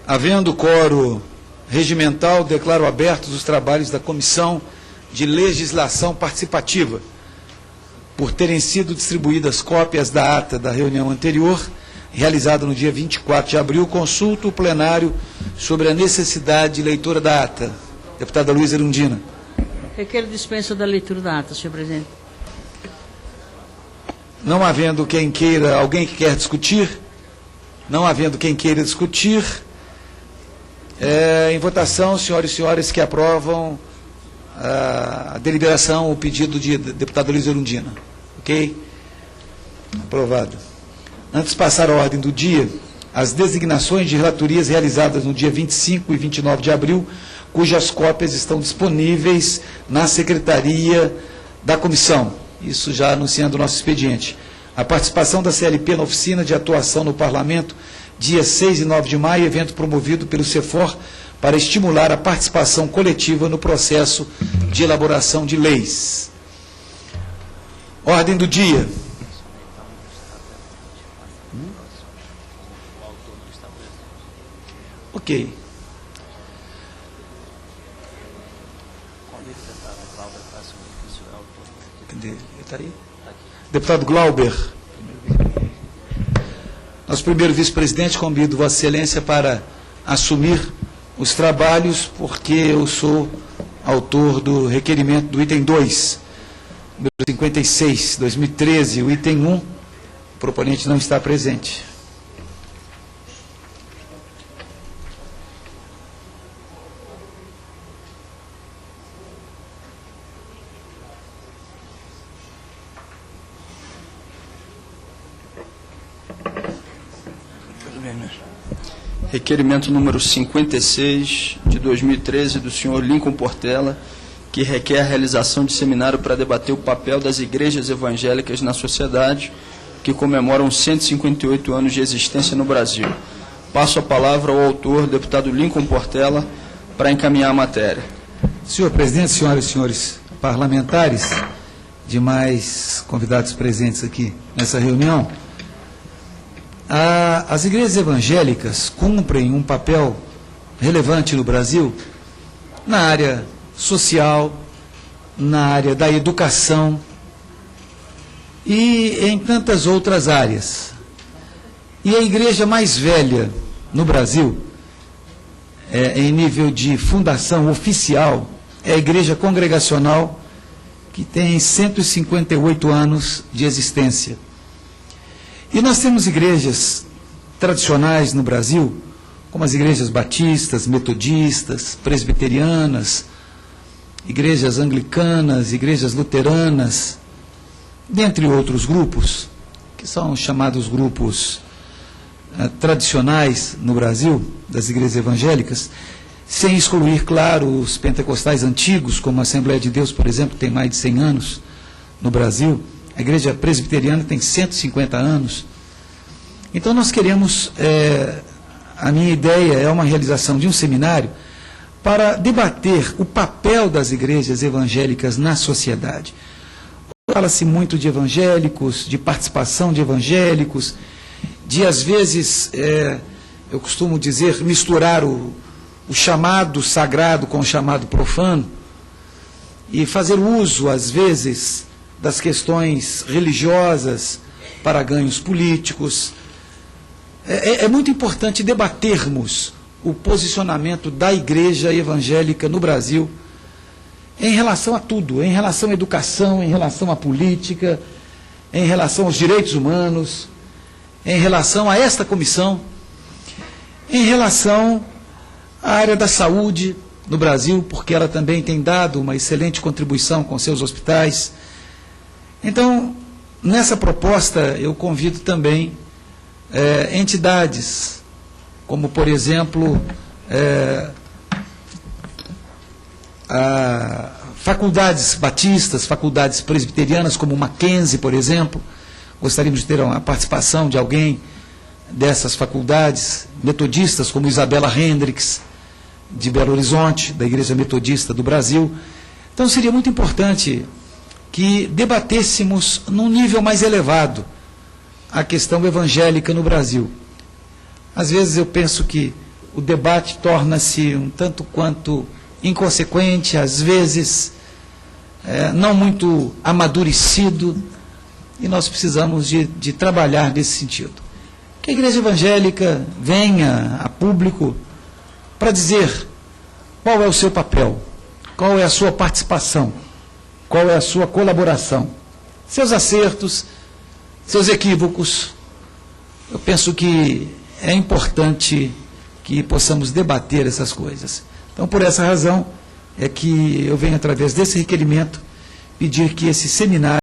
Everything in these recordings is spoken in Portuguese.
Havendo quórum regimental, declaro abertos os trabalhos da Comissão de Legislação Participativa. Por terem sido distribuídas cópias da ata da reunião anterior, realizada no dia 24 de abril, consulto o plenário sobre a necessidade de leitura da ata. Deputada Luísa Erundina. Requer dispensa da leitura da ata, senhor presidente. Não havendo quem queira, alguém que quer discutir, não havendo quem queira discutir, em votação, senhoras e senhores que aprovam a deliberação, o pedido de deputada Luísa Erundina. Ok? Aprovado. Antes de passar a ordem do dia, as designações de relatorias realizadas no dia 25 e 29 de abril, cujas cópias estão disponíveis na secretaria da comissão. Isso já anunciando o nosso expediente. A participação da CLP na oficina de atuação no Parlamento, dia 6 e 9 de maio, evento promovido pelo CEFOR para estimular a participação coletiva no processo de elaboração de leis. Ordem do dia. Ok. Cadê? Ele está aí? Deputado Glauber. Nosso primeiro vice-presidente, convido Vossa Excelência para assumir os trabalhos, porque eu sou autor do requerimento do item 2, número 56, 2013, o item 1, o proponente não está presente. Requerimento número 56, de 2013, do senhor Lincoln Portela, que requer a realização de seminário para debater o papel das igrejas evangélicas na sociedade, que comemoram 158 anos de existência no Brasil. Passo a palavra ao autor, deputado Lincoln Portela, para encaminhar a matéria. Senhor presidente, senhoras e senhores parlamentares, demais convidados presentes aqui nessa reunião, as igrejas evangélicas cumprem um papel relevante no Brasil na área social, na área da educação e em tantas outras áreas. E a igreja mais velha no Brasil, em nível de fundação oficial, é a Igreja Congregacional, que tem 158 anos de existência. E nós temos igrejas tradicionais no Brasil, como as igrejas batistas, metodistas, presbiterianas, igrejas anglicanas, igrejas luteranas, dentre outros grupos, que são chamados grupos tradicionais no Brasil, das igrejas evangélicas, sem excluir, claro, os pentecostais antigos, como a Assembleia de Deus, por exemplo, que tem mais de 100 anos no Brasil. A igreja presbiteriana tem 150 anos. Então nós queremos, a minha ideia é uma realização de um seminário para debater o papel das igrejas evangélicas na sociedade. Fala-se muito de evangélicos, de participação de evangélicos, de às vezes, eu costumo dizer, misturar o chamado sagrado com o chamado profano e fazer uso, às vezes, das questões religiosas para ganhos políticos. É muito importante debatermos o posicionamento da igreja evangélica no Brasil em relação a tudo, em relação à educação, em relação à política, em relação aos direitos humanos, em relação a esta comissão, em relação à área da saúde no Brasil, porque ela também tem dado uma excelente contribuição com seus hospitais. Então, nessa proposta, eu convido também entidades, como, por exemplo, faculdades batistas, faculdades presbiterianas, como o Mackenzie, por exemplo. Gostaríamos de ter a participação de alguém dessas faculdades, metodistas, como Isabela Hendricks, de Belo Horizonte, da Igreja Metodista do Brasil. Então, seria muito importante que debatêssemos num nível mais elevado a questão evangélica no Brasil. Às vezes eu penso que o debate torna-se um tanto quanto inconsequente, às vezes não muito amadurecido, e nós precisamos de trabalhar nesse sentido. Que a Igreja Evangélica venha a público para dizer qual é o seu papel, qual é a sua participação, qual é a sua colaboração, seus acertos, seus equívocos. Eu penso que é importante que possamos debater essas coisas. Então, por essa razão, é que eu venho, através desse requerimento, pedir que esse seminário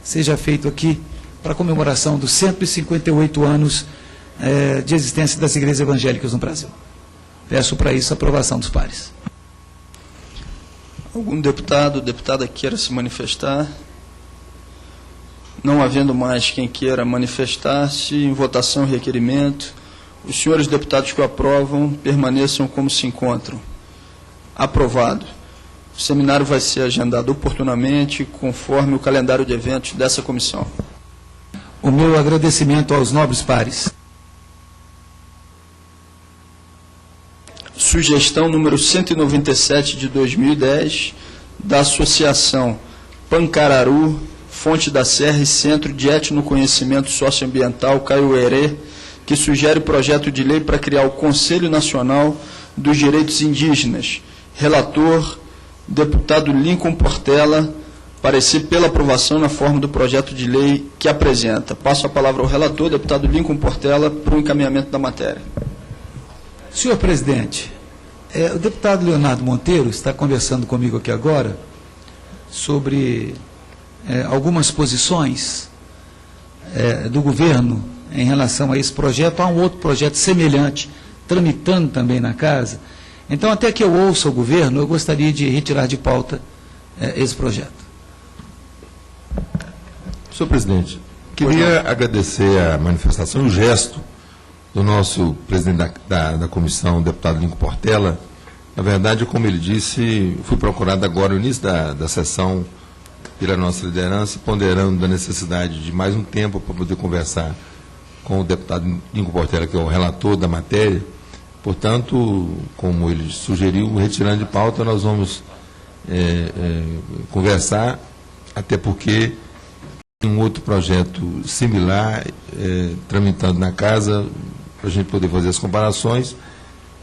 seja feito aqui para a comemoração dos 158 anos de existência das igrejas evangélicas no Brasil. Peço para isso a aprovação dos pares. Algum deputado ou deputada queira se manifestar? Não havendo mais quem queira manifestar-se, em votação o requerimento, os senhores deputados que o aprovam permaneçam como se encontram. Aprovado. O seminário vai ser agendado oportunamente, conforme o calendário de eventos dessa comissão. O meu agradecimento aos nobres pares. Sugestão número 197 de 2010, da Associação Pancararu, Fonte da Serra e Centro de Etnoconhecimento Socioambiental Kaiowere, que sugere projeto de lei para criar o Conselho Nacional dos Direitos Indígenas. Relator, deputado Lincoln Portela, parecer pela aprovação na forma do projeto de lei que apresenta. Passo a palavra ao relator, deputado Lincoln Portela, para o encaminhamento da matéria. Senhor presidente, o deputado Leonardo Monteiro está conversando comigo aqui agora sobre algumas posições do governo em relação a esse projeto. Há um outro projeto semelhante, tramitando também na casa. Então, até que eu ouça o governo, eu gostaria de retirar de pauta esse projeto. Senhor presidente, queria agradecer a manifestação e o gesto do nosso presidente da comissão, o deputado Lincoln Portela. Na verdade, como ele disse, fui procurado agora no início da sessão pela nossa liderança, ponderando da necessidade de mais um tempo para poder conversar com o deputado Lincoln Portela, que é o relator da matéria. Portanto, como ele sugeriu, retirando de pauta, nós vamos conversar, até porque tem um outro projeto similar, tramitando na casa, para a gente poder fazer as comparações.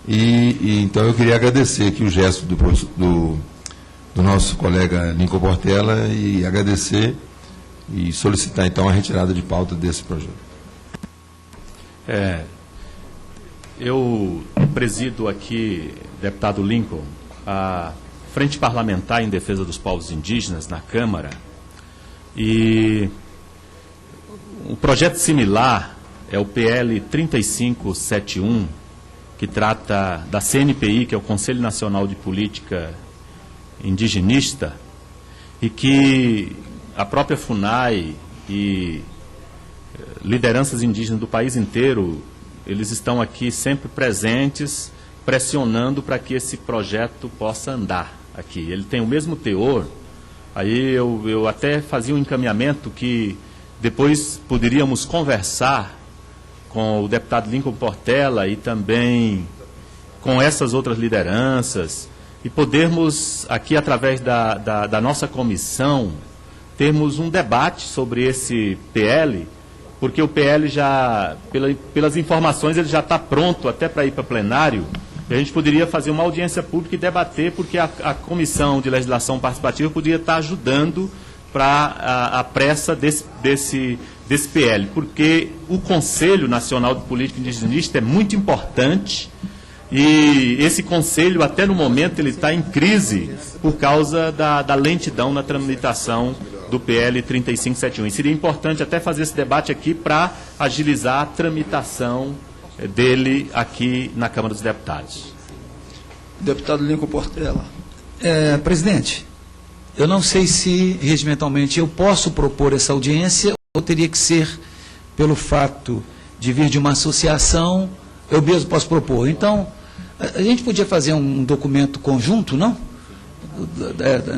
Então eu queria agradecer aqui o gesto do nosso colega Lincoln Portela e agradecer e solicitar então a retirada de pauta desse projeto. Eu presido aqui, deputado Lincoln, a Frente Parlamentar em Defesa dos Povos Indígenas na Câmara, e um projeto similar é o PL 3571, que trata da CNPI, que é o Conselho Nacional de Política Indigenista, e que a própria FUNAI e lideranças indígenas do país inteiro, eles estão aqui sempre presentes, pressionando para que esse projeto possa andar aqui. Ele tem o mesmo teor. Aí eu até fazia um encaminhamento que depois poderíamos conversar com o deputado Lincoln Portela e também com essas outras lideranças e podermos aqui, através da nossa comissão, termos um debate sobre esse PL, porque o PL já, pelas informações, ele já está pronto até para ir para plenário, e a gente poderia fazer uma audiência pública e debater, porque a Comissão de Legislação Participativa poderia estar ajudando para a pressa desse PL, porque o Conselho Nacional de Política Indigenista é muito importante, e esse Conselho, até no momento, ele está em crise por causa da lentidão na tramitação do PL 3571. E seria importante até fazer esse debate aqui para agilizar a tramitação dele aqui na Câmara dos Deputados. Deputado Lincoln Portela. Presidente, eu não sei se regimentalmente eu posso propor essa audiência ou teria que ser pelo fato de vir de uma associação, eu mesmo posso propor. Então, a gente podia fazer um documento conjunto, não?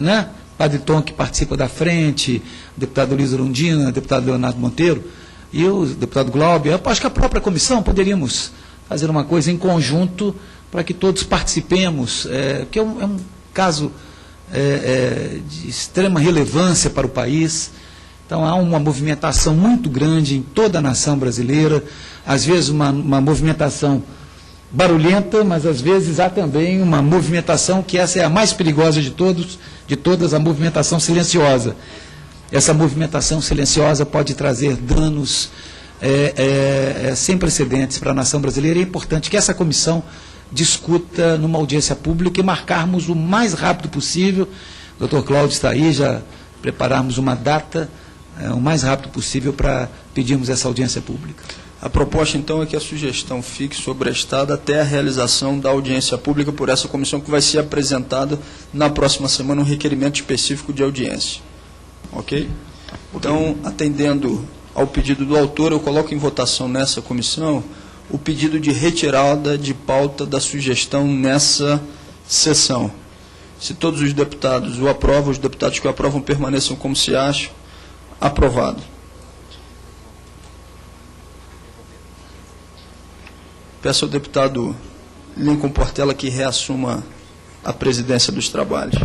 Né? Padre Tom, que participa da frente, o deputado Luiz Londina, o deputado Leonardo Monteiro, e o deputado Glauber. Eu acho que a própria comissão poderíamos fazer uma coisa em conjunto para que todos participemos, que é um caso de extrema relevância para o país. Então há uma movimentação muito grande em toda a nação brasileira, às vezes uma movimentação barulhenta, mas às vezes há também uma movimentação que essa é a mais perigosa de todas, a movimentação silenciosa. Essa movimentação silenciosa pode trazer danos sem precedentes para a nação brasileira. É importante que essa comissão discuta numa audiência pública e marcarmos o mais rápido possível. O Dr. Cláudio está aí, já prepararmos uma data o mais rápido possível para pedirmos essa audiência pública. A proposta, então, é que a sugestão fique sobrestada até a realização da audiência pública por essa comissão, que vai ser apresentada na próxima semana um requerimento específico de audiência. Ok? Então, atendendo ao pedido do autor, eu coloco em votação nessa comissão o pedido de retirada de pauta da sugestão nessa sessão. Se todos os deputados o aprovam, os deputados que o aprovam permaneçam como se acham. Aprovado. Peço ao deputado Lincoln Portela que reassuma a presidência dos trabalhos.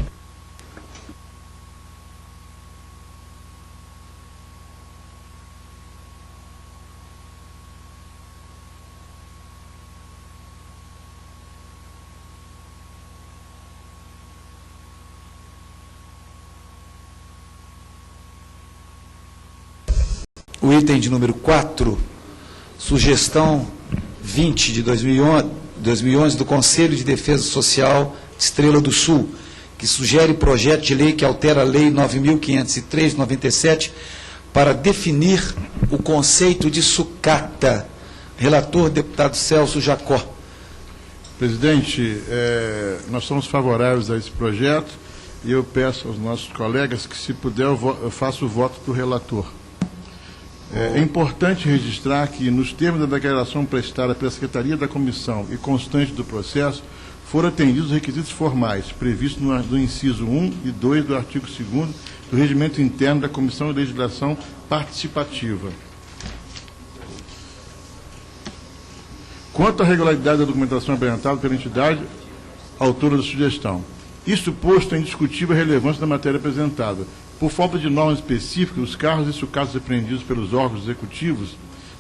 O item de número 4, sugestão 20 de 2011 do Conselho de Defesa Social de Estrela do Sul, que sugere projeto de lei que altera a Lei 9.503 de 97 para definir o conceito de sucata. Relator, deputado Celso Jacó. Presidente, nós somos favoráveis a esse projeto e eu peço aos nossos colegas que, se puder, eu faço o voto do relator. É importante registrar que, nos termos da declaração prestada pela Secretaria da Comissão e constante do processo, foram atendidos os requisitos formais previstos no inciso 1 e 2 do artigo 2º do Regimento Interno da Comissão de Legislação Participativa. Quanto à regularidade da documentação apresentada pela entidade autora da sugestão, isto posto, é indiscutível a relevância da matéria apresentada. Por falta de normas específicas, os carros e sucatas apreendidos pelos órgãos executivos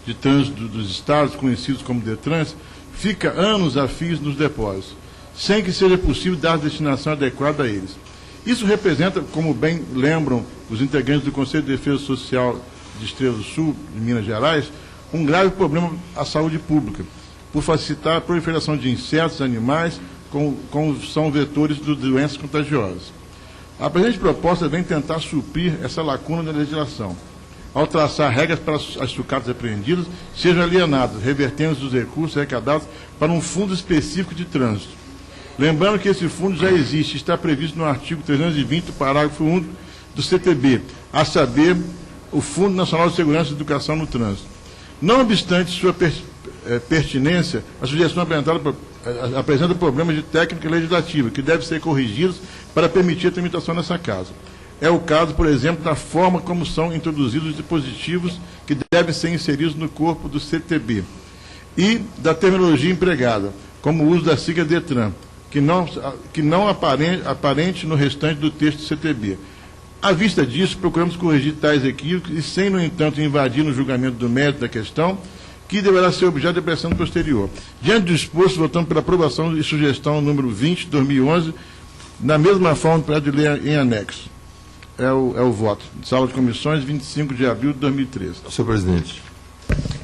de trânsito dos estados, conhecidos como DETRANS, fica anos a fios nos depósitos, sem que seja possível dar destinação adequada a eles. Isso representa, como bem lembram os integrantes do Conselho de Defesa Social de Estrela do Sul, de Minas Gerais, um grave problema à saúde pública, por facilitar a proliferação de insetos e animais, como são vetores de doenças contagiosas. A presente proposta vem tentar suprir essa lacuna da legislação, ao traçar regras para as sucatas apreendidas sejam alienadas, revertendo os recursos arrecadados para um fundo específico de trânsito. Lembrando que esse fundo já existe, está previsto no artigo 320, parágrafo 1 do CTB, a saber, o Fundo Nacional de Segurança e Educação no Trânsito. Não obstante sua pertinência, a sugestão apresenta problemas de técnica legislativa que devem ser corrigidos para permitir a tramitação nessa casa. É o caso, por exemplo, da forma como são introduzidos os dispositivos que devem ser inseridos no corpo do CTB e da terminologia empregada, como o uso da sigla DETRAN, que não aparente no restante do texto do CTB. À vista disso, procuramos corrigir tais equívocos e, sem, no entanto, invadir no julgamento do mérito da questão, que deverá ser objeto de apreciação posterior. Diante do exposto, votamos pela aprovação de sugestão número 20, 2011, na mesma forma do projeto de lei em anexo. É o voto. Sala de Comissões, 25 de abril de 2013. Senhor presidente.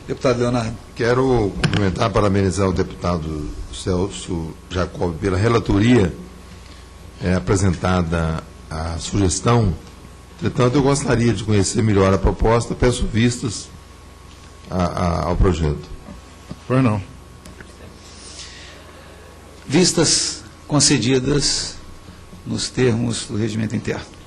Deputado Leonardo. Quero cumprimentar e parabenizar o deputado Celso Jacob pela relatoria apresentada a sugestão. Entretanto, eu gostaria de conhecer melhor a proposta, peço vistas ao projeto. Pois não. Vistas concedidas nos termos do regimento interno.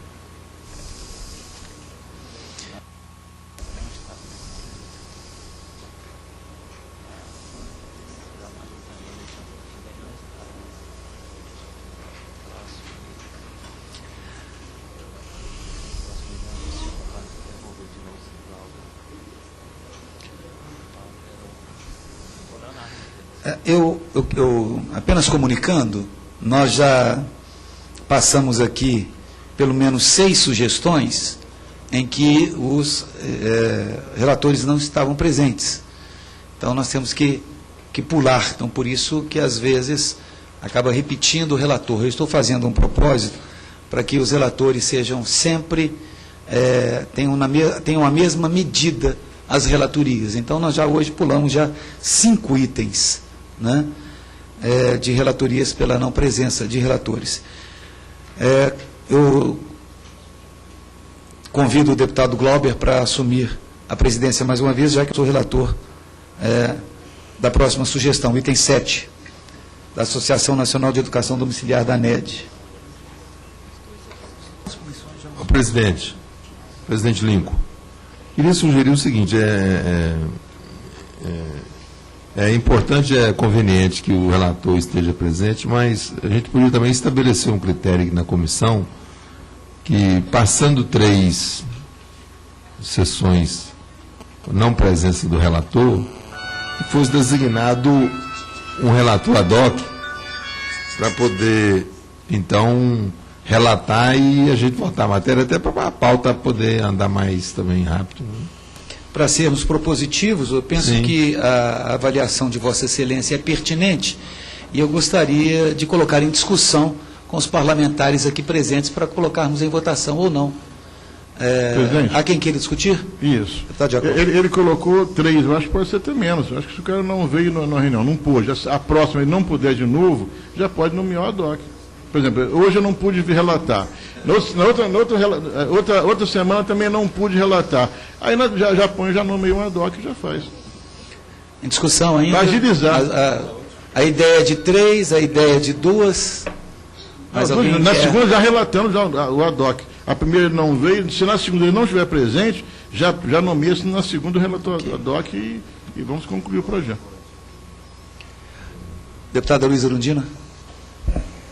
Eu apenas comunicando, nós já passamos aqui pelo menos 6 sugestões em que os relatores não estavam presentes. Então, nós temos que pular. Então, por isso que, às vezes, acaba repetindo o relator. Eu estou fazendo um propósito para que os relatores sejam sempre, tenham a mesma medida as relatorias. Então, nós já hoje pulamos já 5 itens, né, de relatorias pela não presença de relatores. Eu convido o deputado Glauber para assumir a presidência mais uma vez, já que eu sou relator da próxima sugestão, item 7, da Associação Nacional de Educação Domiciliar da ANED. Presidente Lincoln, queria sugerir o seguinte, é importante, é conveniente que o relator esteja presente, mas a gente poderia também estabelecer um critério aqui na comissão, que passando 3 sessões não presença do relator, fosse designado um relator ad hoc para poder, então, relatar e a gente votar a matéria, até para a pauta poder andar mais também rápido. Né? Para sermos propositivos, eu penso que a avaliação de Vossa Excelência é pertinente e eu gostaria de colocar em discussão com os parlamentares aqui presentes para colocarmos em votação ou não. Há quem queira discutir? Isso. Tá de acordo. Ele colocou 3, eu acho que pode ser até menos. Eu acho que se o cara não veio na reunião, não pôde, a próxima ele não puder de novo, já pode nomear o ad hoc. Por exemplo, hoje eu não pude vir relatar. Na outra semana também não pude relatar. Aí já nomeio um ad hoc e já faz. Em discussão ainda. Vai agilizar. A ideia de 3, a ideia de 2. Na segunda já relatamos o ad hoc. A primeira ele não veio, se na segunda ele não estiver presente, já nomeia-se na segunda o relator ad hoc e vamos concluir o projeto. Deputada Luísa Erundina.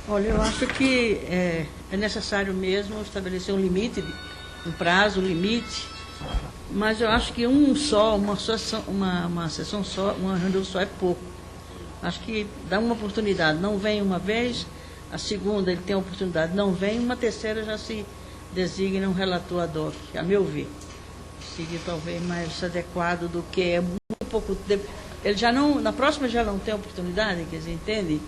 Olha, eu acho que é necessário mesmo estabelecer um limite, um prazo, um limite, mas eu acho que uma sessão só, uma reunião só é pouco. Acho que dá uma oportunidade, não vem uma vez, a segunda ele tem a oportunidade, não vem, uma terceira já se designa um relator ad hoc, a meu ver. Seria talvez mais adequado do que é muito pouco tempo. Ele já não, na próxima já não tem oportunidade, quer dizer, entende?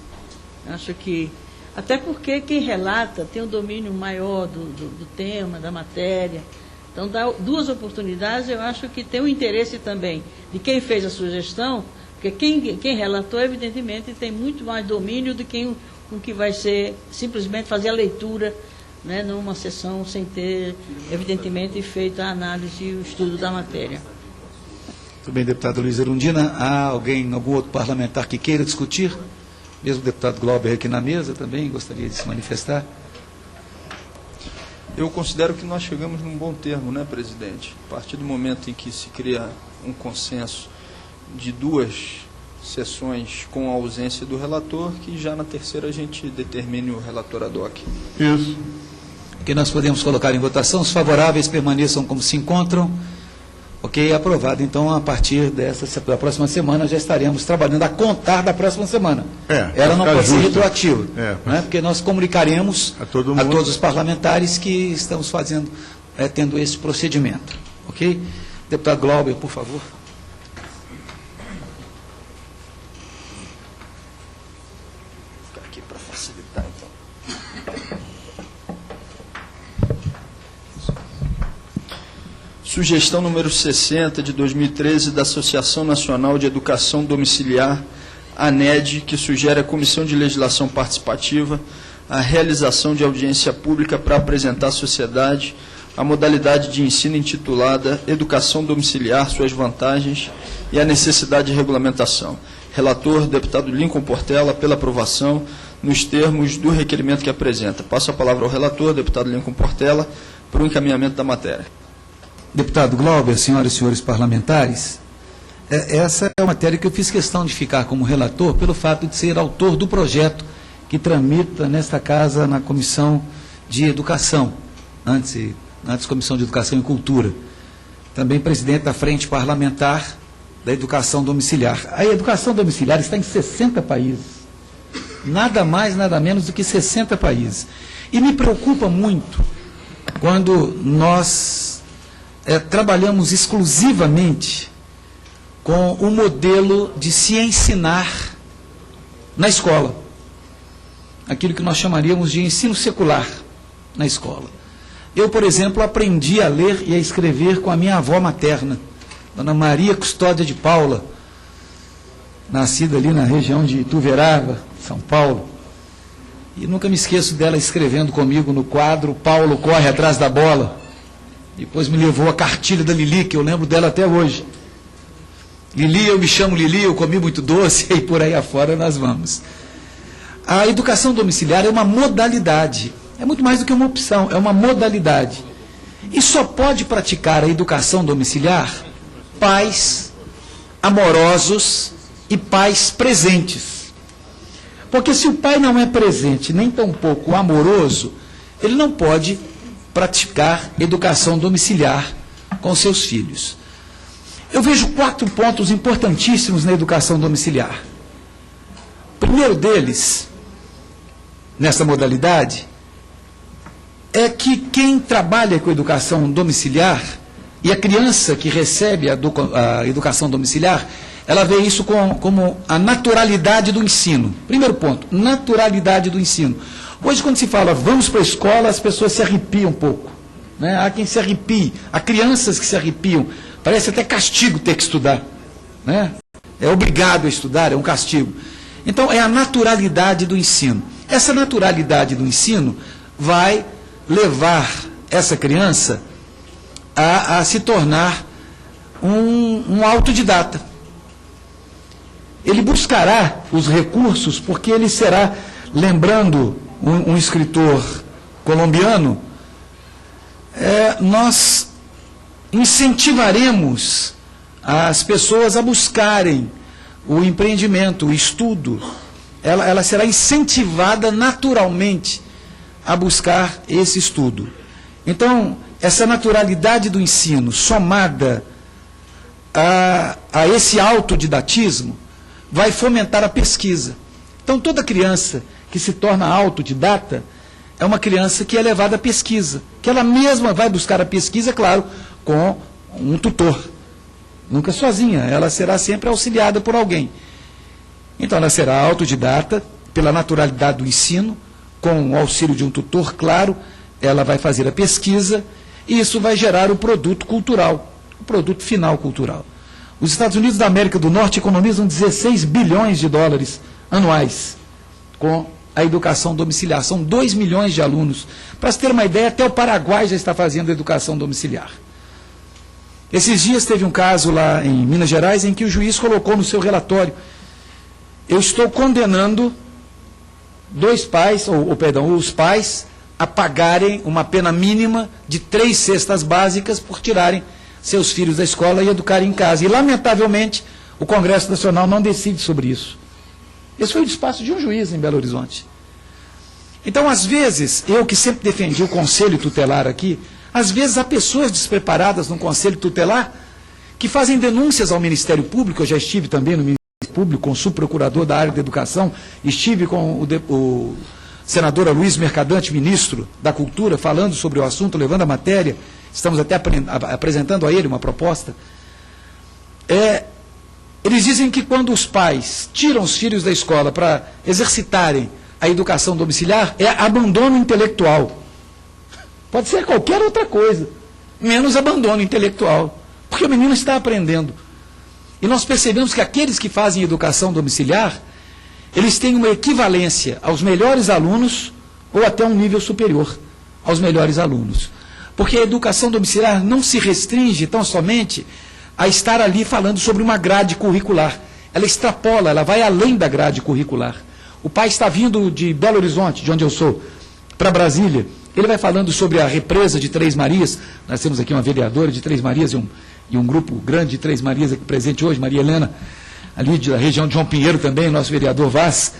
Acho que, até porque quem relata tem um domínio maior do tema, da matéria. Então, dá 2 oportunidades, eu acho que tem o interesse também de quem fez a sugestão, porque quem relatou, evidentemente, tem muito mais domínio do que o que vai ser simplesmente fazer a leitura, né, numa sessão sem ter, evidentemente, feito a análise e o estudo da matéria. Muito bem, deputada Luísa Erundina. Há algum outro parlamentar que queira discutir? Mesmo o deputado Glauber aqui na mesa também gostaria de se manifestar. Eu considero que nós chegamos num bom termo, né, presidente? A partir do momento em que se cria um consenso de 2 sessões com a ausência do relator, que já na terceira a gente determine o relator ad hoc. Isso. Que nós podemos colocar em votação. Os favoráveis permaneçam como se encontram. Ok, aprovado. Então, a partir da próxima semana, já estaremos trabalhando a contar da próxima semana. Ela não pode ser retroativa, né? Porque nós comunicaremos a todos os parlamentares que estamos tendo esse procedimento. Ok? Deputado Glauber, por favor. Vou ficar aqui para facilitar, então. Sugestão número 60 de 2013 da Associação Nacional de Educação Domiciliar, ANED, que sugere à Comissão de Legislação Participativa a realização de audiência pública para apresentar à sociedade a modalidade de ensino intitulada Educação Domiciliar, suas vantagens e a necessidade de regulamentação. Relator, deputado Lincoln Portela, pela aprovação, nos termos do requerimento que apresenta. Passo a palavra ao relator, deputado Lincoln Portela, para o encaminhamento da matéria. Deputado Glauber, senhoras e senhores parlamentares, essa é uma matéria que eu fiz questão de ficar como relator pelo fato de ser autor do projeto que tramita nesta casa na Comissão de Educação, antes Comissão de Educação e Cultura. Também presidente da Frente Parlamentar da educação domiciliar. A educação domiciliar está em 60 países. Nada mais, nada menos do que 60 países. E me preocupa muito quando nós trabalhamos exclusivamente com o modelo de se ensinar na escola. Aquilo que nós chamaríamos de ensino secular na escola. Eu, por exemplo, aprendi a ler e a escrever com a minha avó materna, Dona Maria Custódia de Paula, nascida ali na região de Ituverava, São Paulo. E nunca me esqueço dela escrevendo comigo no quadro Paulo corre atrás da bola. Depois me levou a cartilha da Lili, que eu lembro dela até hoje. Lili, eu me chamo Lili, eu comi muito doce, e por aí afora nós vamos. A educação domiciliar é uma modalidade, é muito mais do que uma opção, é uma modalidade. E só pode praticar a educação domiciliar pais amorosos e pais presentes. Porque se o pai não é presente, nem tampouco amoroso, ele não pode praticar educação domiciliar com seus filhos. Eu vejo 4 pontos importantíssimos na educação domiciliar. O primeiro deles, nessa modalidade, é que quem trabalha com educação domiciliar, e a criança que recebe a educação domiciliar, ela vê isso como a naturalidade do ensino. Primeiro ponto, naturalidade do ensino. Hoje, quando se fala vamos para a escola, as pessoas se arrepiam um pouco. Né? Há quem se arrepie, há crianças que se arrepiam. Parece até castigo ter que estudar. Né? É obrigado a estudar, é um castigo. Então, é a naturalidade do ensino. Essa naturalidade do ensino vai levar essa criança a se tornar um autodidata. Ele buscará os recursos, porque ele será, lembrando um escritor colombiano, nós incentivaremos as pessoas a buscarem o empreendimento, o estudo. Ela será incentivada naturalmente a buscar esse estudo. Então, essa naturalidade do ensino, somada a esse autodidatismo, vai fomentar a pesquisa. Então, toda criança que se torna autodidata é uma criança que é levada à pesquisa, que ela mesma vai buscar a pesquisa, claro, com um tutor. Nunca sozinha, ela será sempre auxiliada por alguém. Então, ela será autodidata, pela naturalidade do ensino, com o auxílio de um tutor, claro, ela vai fazer a pesquisa, e isso vai gerar o produto cultural, o produto final cultural. Os Estados Unidos da América do Norte economizam 16 bilhões de dólares anuais com a educação domiciliar. São 2 milhões de alunos. Para se ter uma ideia, até o Paraguai já está fazendo educação domiciliar. Esses dias teve um caso lá em Minas Gerais em que o juiz colocou no seu relatório: eu estou condenando os pais a pagarem uma pena mínima de 3 cestas básicas por tirarem seus filhos da escola e educarem em casa. E, lamentavelmente, o Congresso Nacional não decide sobre isso. Esse foi o despacho de um juiz em Belo Horizonte. Então, às vezes, eu que sempre defendi o conselho tutelar aqui, às vezes há pessoas despreparadas no conselho tutelar que fazem denúncias ao Ministério Público. Eu já estive também no Ministério Público com o subprocurador da área da educação, estive com o senador Aloysio Mercadante, ministro da Cultura, falando sobre o assunto, levando a matéria. Estamos até apresentando a ele uma proposta. Eles dizem que quando os pais tiram os filhos da escola para exercitarem a educação domiciliar, é abandono intelectual. Pode ser qualquer outra coisa, menos abandono intelectual, porque o menino está aprendendo. E nós percebemos que aqueles que fazem educação domiciliar, eles têm uma equivalência aos melhores alunos ou até um nível superior aos melhores alunos. Porque a educação domiciliar não se restringe tão somente a estar ali falando sobre uma grade curricular. Ela extrapola, ela vai além da grade curricular. O pai está vindo de Belo Horizonte, de onde eu sou, para Brasília. Ele vai falando sobre a represa de Três Marias. Nós temos aqui uma vereadora de Três Marias e um grupo grande de Três Marias aqui presente hoje, Maria Helena, ali da região de João Pinheiro também, nosso vereador Vaz.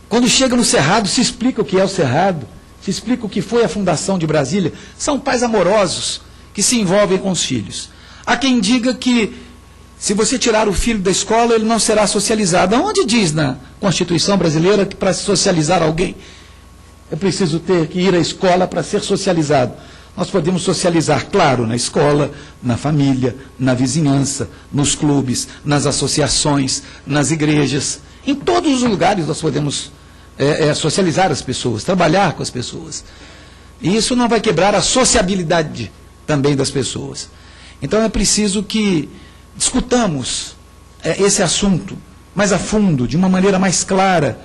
Quando chega no Cerrado, se explica o que é o Cerrado, se explica o que foi a fundação de Brasília. São pais amorosos que se envolvem com os filhos. Há quem diga que se você tirar o filho da escola, ele não será socializado. Onde diz na Constituição brasileira que para socializar alguém é preciso ter que ir à escola para ser socializado? Nós podemos socializar, claro, na escola, na família, na vizinhança, nos clubes, nas associações, nas igrejas. Em todos os lugares nós podemos socializar as pessoas, trabalhar com as pessoas. E isso não vai quebrar a sociabilidade também das pessoas. Então é preciso que discutamos esse assunto mais a fundo, de uma maneira mais clara,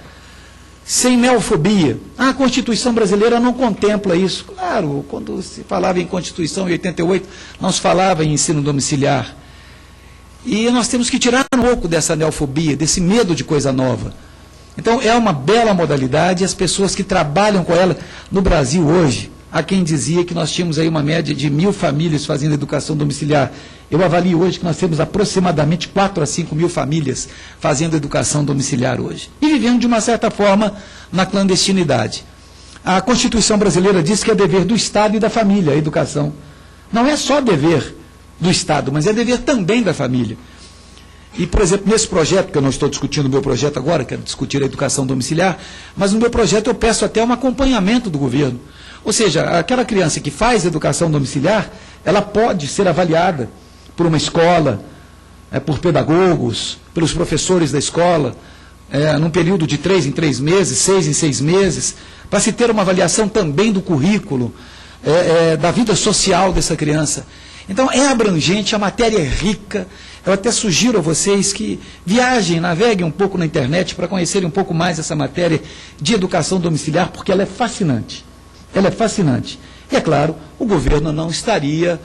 sem neofobia. A Constituição brasileira não contempla isso. Claro, quando se falava em Constituição em 88, não se falava em ensino domiciliar. E nós temos que tirar um pouco dessa neofobia, desse medo de coisa nova. Então é uma bela modalidade, e as pessoas que trabalham com ela no Brasil hoje, há quem dizia que nós tínhamos aí uma média de 1.000 famílias fazendo educação domiciliar. Eu avalio hoje que nós temos aproximadamente 4 a 5 mil famílias fazendo educação domiciliar hoje. E vivendo de uma certa forma na clandestinidade. A Constituição brasileira diz que é dever do Estado e da família a educação. Não é só dever do Estado, mas é dever também da família. E, por exemplo, nesse projeto, que eu não estou discutindo o meu projeto agora, quero discutir a educação domiciliar, mas no meu projeto eu peço até um acompanhamento do governo. Ou seja, aquela criança que faz educação domiciliar, ela pode ser avaliada por uma escola, por pedagogos, pelos professores da escola, num período de 3 em 3 meses, 6 em 6 meses, para se ter uma avaliação também do currículo, da vida social dessa criança. Então, é abrangente, a matéria é rica. Eu até sugiro a vocês que viajem, naveguem um pouco na internet para conhecerem um pouco mais essa matéria de educação domiciliar, porque ela é fascinante. Ela é fascinante. E, é claro, o governo não estaria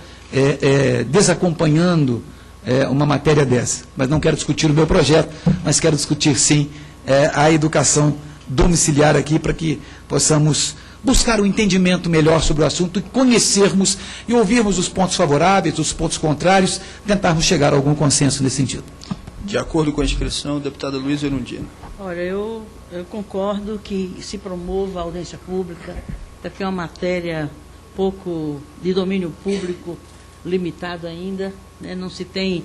desacompanhando uma matéria dessa. Mas não quero discutir o meu projeto, mas quero discutir, sim, a educação domiciliar aqui, para que possamos buscar um entendimento melhor sobre o assunto e conhecermos e ouvirmos os pontos favoráveis, os pontos contrários, tentarmos chegar a algum consenso nesse sentido. De acordo com a inscrição, deputada Luiz Erundina. Olha, eu concordo que se promova a audiência pública, porque é uma matéria pouco de domínio público, limitado ainda, né? Não se tem,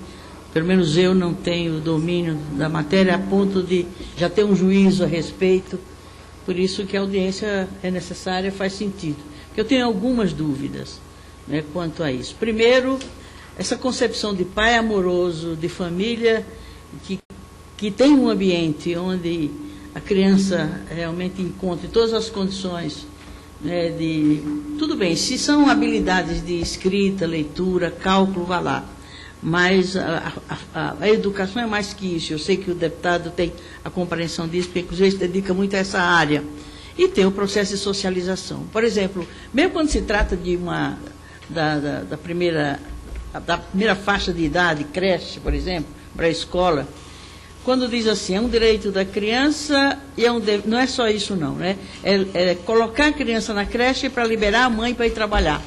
pelo menos eu não tenho domínio da matéria a ponto de já ter um juízo a respeito. Por isso que a audiência é necessária, faz sentido. Porque eu tenho algumas dúvidas, né, quanto a isso. Primeiro, essa concepção de pai amoroso, de família, que tem um ambiente onde a criança realmente encontre todas as condições, né, tudo bem, se são habilidades de escrita, leitura, cálculo, vá lá. Mas a educação é mais que isso. Eu sei que o deputado tem a compreensão disso, porque inclusive se dedica muito a essa área. E tem o processo de socialização. Por exemplo, mesmo quando se trata de da primeira faixa de idade, creche, por exemplo, pré-escola, quando diz assim, é um direito da criança e não é só isso não, né? É colocar a criança na creche para liberar a mãe para ir trabalhar.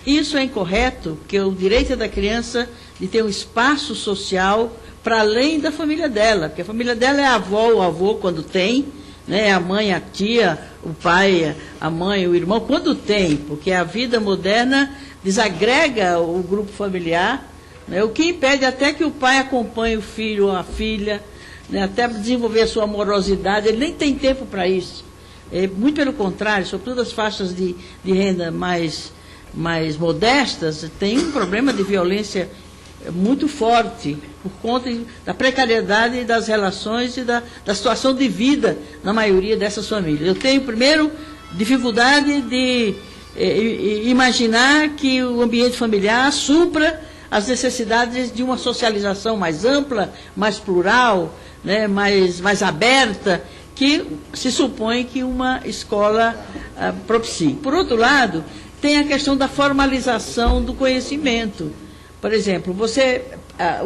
Isso é incorreto, porque o direito é da criança de ter um espaço social para além da família dela, porque a família dela é a avó, o avô, quando tem, né, a mãe, a tia, o pai, a mãe, o irmão, quando tem, porque a vida moderna desagrega o grupo familiar, né, o que impede até que o pai acompanhe o filho ou a filha, né, até desenvolver a sua amorosidade, ele nem tem tempo para isso. Muito pelo contrário, sobretudo as faixas de renda mais modestas, tem um problema de violência muito forte, por conta da precariedade das relações e da situação de vida na maioria dessas famílias. Eu tenho, primeiro, dificuldade de imaginar que o ambiente familiar supra as necessidades de uma socialização mais ampla, mais plural, né, mais aberta, que se supõe que uma escola propicie. Por outro lado, tem a questão da formalização do conhecimento. Por exemplo,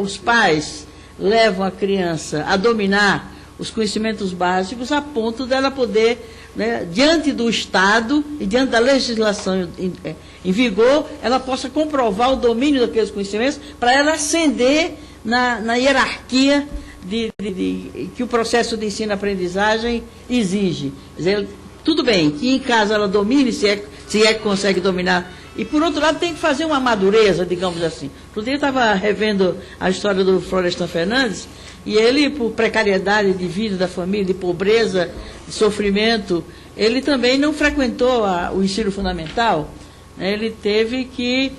os pais levam a criança a dominar os conhecimentos básicos a ponto dela poder, né, diante do Estado e diante da legislação em vigor, ela possa comprovar o domínio daqueles conhecimentos para ela ascender na hierarquia que o processo de ensino-aprendizagem exige. Quer dizer, tudo bem que em casa ela domine, se é que consegue dominar E, por outro lado, tem que fazer uma madureza, digamos assim. Outro dia eu estava revendo a história do Florestan Fernandes, e ele, por precariedade de vida da família, de pobreza, de sofrimento, ele também não frequentou o ensino fundamental, né? Ele teve que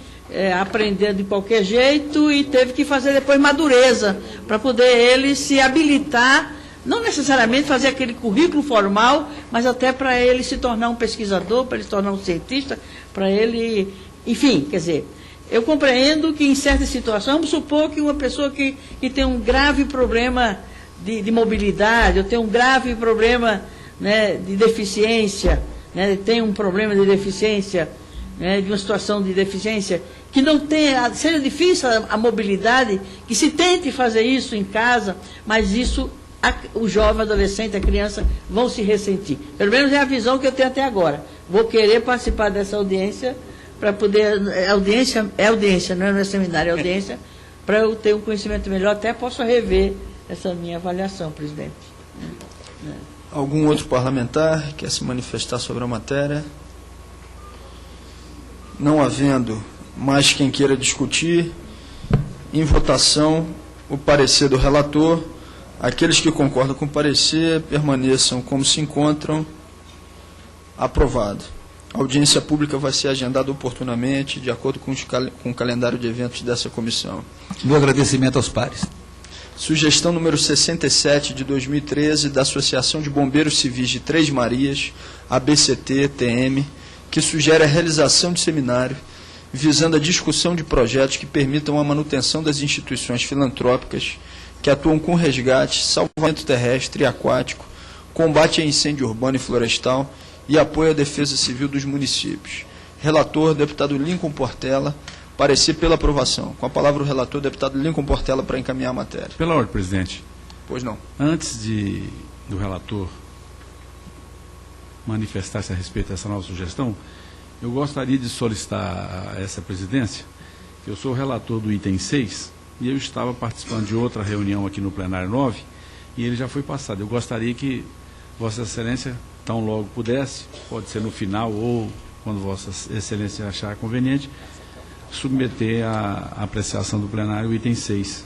aprender de qualquer jeito e teve que fazer depois madureza, para poder ele se habilitar, não necessariamente fazer aquele currículo formal, mas até para ele se tornar um pesquisador, para ele se tornar um cientista, para ele, enfim, quer dizer, eu compreendo que em certas situações, vamos supor que uma pessoa que tem um grave problema de mobilidade, ou tem um grave problema, né, de deficiência, né, tem um problema de deficiência, né, de uma situação de deficiência, que não tenha, seja difícil a mobilidade, que se tente fazer isso em casa, mas isso o jovem, adolescente, a criança vão se ressentir. Pelo menos é a visão que eu tenho até agora. Vou querer participar dessa audiência para poder... audiência, não é seminário, é audiência, para eu ter um conhecimento melhor. Até posso rever essa minha avaliação, presidente. Algum outro parlamentar quer se manifestar sobre a matéria? Não havendo mais quem queira discutir, em votação, o parecer do relator. Aqueles que concordam com o parecer permaneçam como se encontram. Aprovado. A audiência pública vai ser agendada oportunamente, de acordo com o calendário de eventos dessa comissão. Meu agradecimento aos pares. Sugestão número 67 de 2013 da Associação de Bombeiros Civis de Três Marias, ABCT-TM, que sugere a realização de seminário visando a discussão de projetos que permitam a manutenção das instituições filantrópicas que atuam com resgate, salvamento terrestre e aquático, combate a incêndio urbano e florestal e apoio à defesa civil dos municípios. Relator, deputado Lincoln Portela. Parecer pela aprovação. Com a palavra o relator, deputado Lincoln Portela, para encaminhar a matéria. Pela ordem, presidente. Pois não. Antes do relator manifestar-se a respeito dessa nova sugestão, eu gostaria de solicitar a essa presidência, que eu sou relator do item 6, e eu estava participando de outra reunião aqui no plenário 9, e ele já foi passado. Eu gostaria que Vossa Excelência, tão logo pudesse, pode ser no final ou quando Vossa Excelência achar conveniente, submeter à apreciação do plenário o item 6,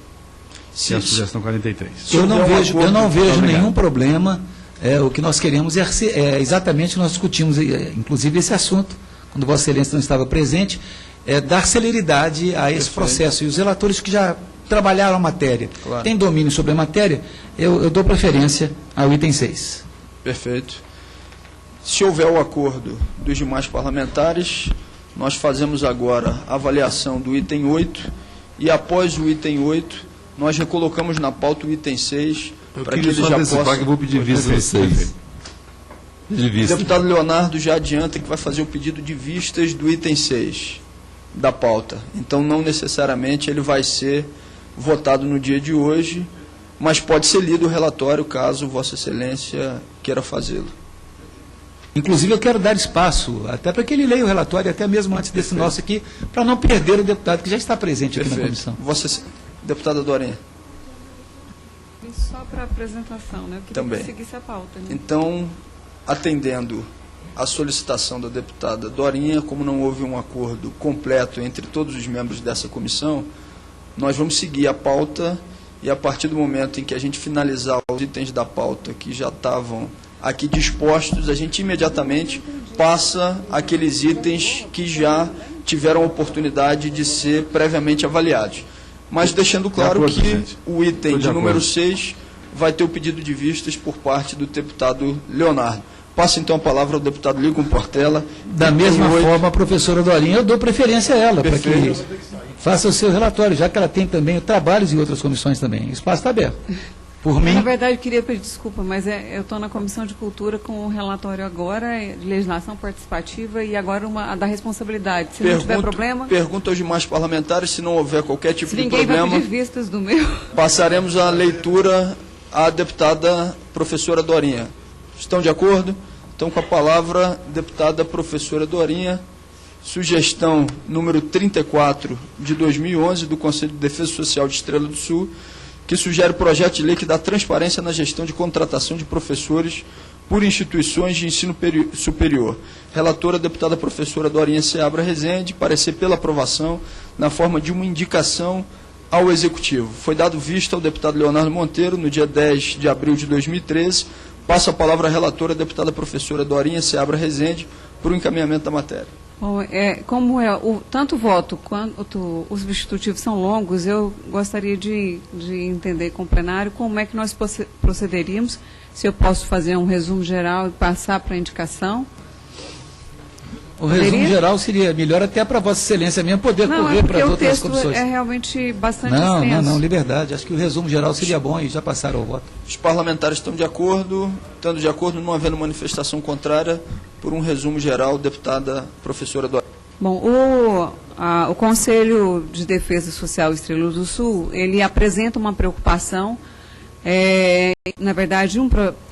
que é a sugestão 43. Eu não vejo nenhum problema. O que nós queremos é exatamente, nós discutimos, inclusive, esse assunto, quando Vossa Excelência não estava presente, dar celeridade a esse processo. E os relatores que já trabalharam a matéria, claro, têm domínio sobre a matéria, eu dou preferência ao item 6. Perfeito. Se houver o acordo dos demais parlamentares, nós fazemos agora a avaliação do item 8 e, após o item 8, nós recolocamos na pauta o item 6 para que ele já possa... que eu vou pedir vista no 6. O deputado Leonardo já adianta que vai fazer o pedido de vistas do item 6 da pauta. Então, não necessariamente ele vai ser votado no dia de hoje, mas pode ser lido o relatório, caso Vossa Excelência queira fazê-lo. Inclusive, eu quero dar espaço, até para que ele leia o relatório, até mesmo antes desse nosso aqui, para não perder o deputado que já está presente aqui na comissão. Deputada Dorinha. Só para apresentação, né? Eu queria Também. que seguisse a pauta. Né? Então, atendendo a solicitação da deputada Dorinha, como não houve um acordo completo entre todos os membros dessa comissão, nós vamos seguir a pauta e, a partir do momento em que a gente finalizar os itens da pauta que já estavam aqui dispostos, a gente imediatamente passa aqueles itens que já tiveram a oportunidade de ser previamente avaliados. Mas deixando claro que o item de número 6 vai ter o pedido de vistas por parte do deputado Leonardo. Passo então a palavra ao deputado Lincoln Portela. Da mesma forma, a professora Dorinha, eu dou preferência a ela, para que faça o seu relatório, já que ela tem também trabalhos em outras comissões também. O espaço está aberto. Por mim... Na verdade, eu queria pedir desculpa, mas eu estou na Comissão de Cultura com o relatório agora, de legislação participativa, e agora a da responsabilidade. Se não tiver problema... Pergunto aos demais parlamentares, se não houver qualquer tipo de problema... ninguém vai pedir vistas do meu... Passaremos a leitura à deputada professora Dorinha. Estão de acordo? Então, com a palavra, deputada professora Dorinha, sugestão número 34 de 2011 do Conselho de Defesa Social de Estrela do Sul, que sugere o projeto de lei que dá transparência na gestão de contratação de professores por instituições de ensino superior. Relatora, a deputada professora Dorinha Seabra Rezende, parecer pela aprovação na forma de uma indicação ao Executivo. Foi dado vista ao deputado Leonardo Monteiro no dia 10 de abril de 2013. Passo a palavra à relatora, a deputada professora Dorinha Seabra Rezende, para o encaminhamento da matéria. Bom, tanto o voto quanto os substitutivos são longos, eu gostaria de entender com o plenário como é que nós procederíamos, se eu posso fazer um resumo geral e passar para a indicação. O resumo geral seria melhor até para Vossa Excelência mesmo poder correr para as outras comissões. O texto é realmente bastante extenso. Não, liberdade. Acho que o resumo geral seria bom e já passaram ao voto. Os parlamentares estão de acordo, estando de acordo, não havendo manifestação contrária, por um resumo geral, deputada professora Dorinha. Bom, o Conselho de Defesa Social Estrela do Sul, ele apresenta uma preocupação, na verdade,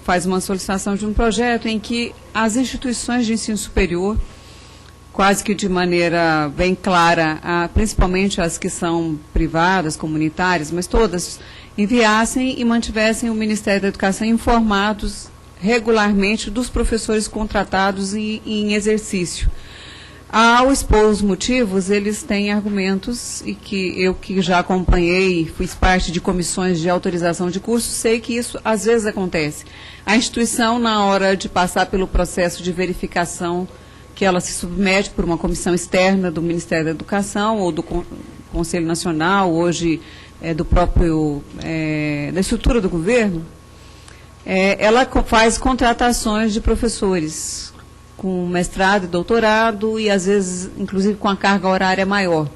faz uma solicitação de um projeto em que as instituições de ensino superior, quase que de maneira bem clara, principalmente as que são privadas, comunitárias, mas todas, enviassem e mantivessem o Ministério da Educação informados regularmente dos professores contratados em exercício. Ao expor os motivos, eles têm argumentos, e que já acompanhei, fiz parte de comissões de autorização de curso, sei que isso às vezes acontece. A instituição, na hora de passar pelo processo de verificação, que ela se submete por uma comissão externa do Ministério da Educação ou do Conselho Nacional, hoje do próprio, da estrutura do governo, ela faz contratações de professores com mestrado e doutorado e, às vezes, inclusive com a carga horária maior.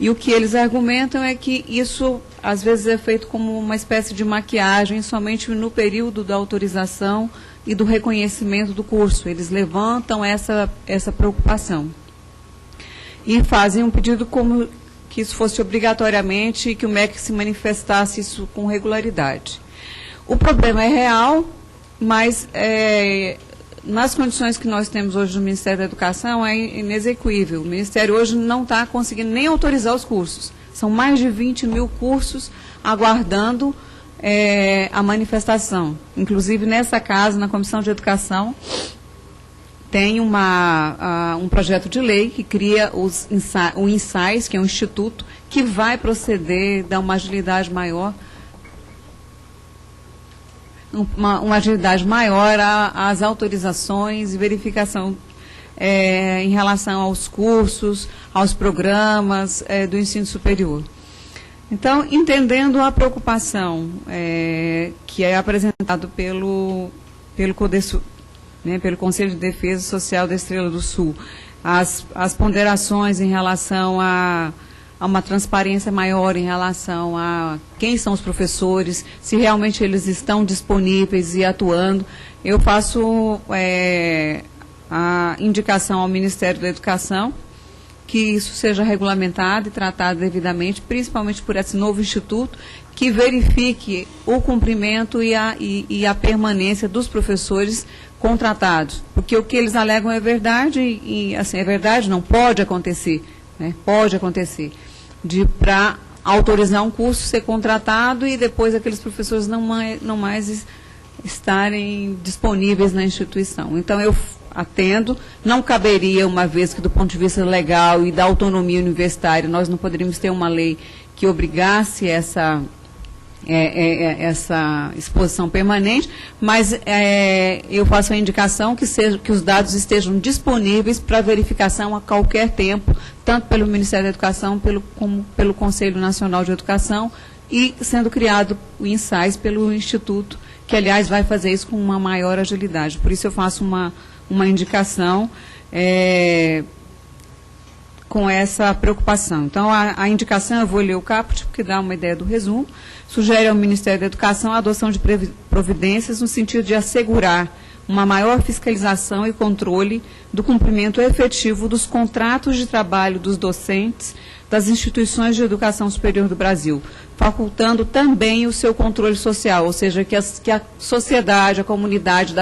E o que eles argumentam é que isso, às vezes, é feito como uma espécie de maquiagem somente no período da autorização e do reconhecimento do curso. Eles levantam essa preocupação. E fazem um pedido como que isso fosse obrigatoriamente e que o MEC se manifestasse isso com regularidade. O problema é real, mas nas condições que nós temos hoje no Ministério da Educação é inexequível. O Ministério hoje não está conseguindo nem autorizar os cursos. São mais de 20 mil cursos aguardando a manifestação. Inclusive, nessa casa, na Comissão de Educação, tem um projeto de lei que cria o INSAIS, que é um instituto, que vai proceder, dar uma agilidade maior, uma agilidade maior às autorizações e verificação em relação aos cursos, aos programas do ensino superior. Então, entendendo a preocupação que é apresentado pelo CODESU, pelo Conselho de Defesa Social da Estrela do Sul, as ponderações em relação a uma transparência maior em relação a quem são os professores, se realmente eles estão disponíveis e atuando, eu faço a indicação ao Ministério da Educação que isso seja regulamentado e tratado devidamente, principalmente por esse novo instituto, que verifique o cumprimento e a permanência dos professores contratados. Porque o que eles alegam é verdade, e assim, é verdade, não pode acontecer, pode acontecer, para autorizar um curso ser contratado e depois aqueles professores não mais estarem disponíveis na instituição. Então, eu atendo, não caberia, uma vez que do ponto de vista legal e da autonomia universitária, nós não poderíamos ter uma lei que obrigasse essa exposição permanente, mas eu faço a indicação que os dados estejam disponíveis para verificação a qualquer tempo, tanto pelo Ministério da Educação como pelo Conselho Nacional de Educação, e sendo criado o INSAIS pelo Instituto, que, aliás, vai fazer isso com uma maior agilidade. Por isso eu faço uma indicação com essa preocupação. Então, a indicação, eu vou ler o caput, porque dá uma ideia do resumo, sugere ao Ministério da Educação a adoção de providências no sentido de assegurar uma maior fiscalização e controle do cumprimento efetivo dos contratos de trabalho dos docentes das instituições de educação superior do Brasil, facultando também o seu controle social, ou seja, que a sociedade, a comunidade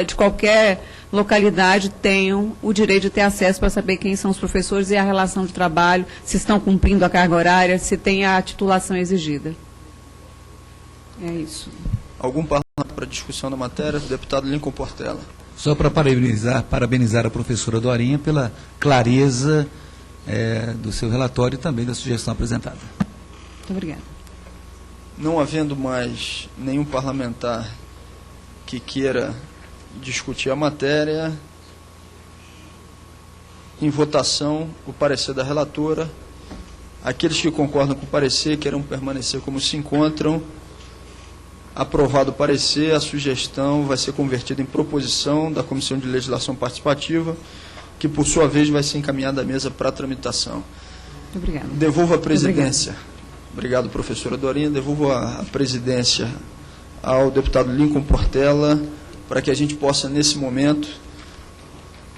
de qualquer localidade tenham o direito de ter acesso para saber quem são os professores e a relação de trabalho, se estão cumprindo a carga horária, se tem a titulação exigida. É isso. Algum parlamentar para discussão da matéria, deputado Lincoln Portela. Só para parabenizar a professora Dorinha pela clareza do seu relatório e também da sugestão apresentada. Muito obrigada. Não havendo mais nenhum parlamentar que queira discutir a matéria, em votação, o parecer da relatora. Aqueles que concordam com o parecer, queiram permanecer como se encontram. Aprovado o parecer, a sugestão vai ser convertida em proposição da Comissão de Legislação Participativa, que, por sua vez, vai ser encaminhada à mesa para tramitação. Muito obrigada. Devolvo a presidência. Obrigado, professora Dorinha. Devolvo a presidência ao deputado Lincoln Portela, para que a gente possa, nesse momento,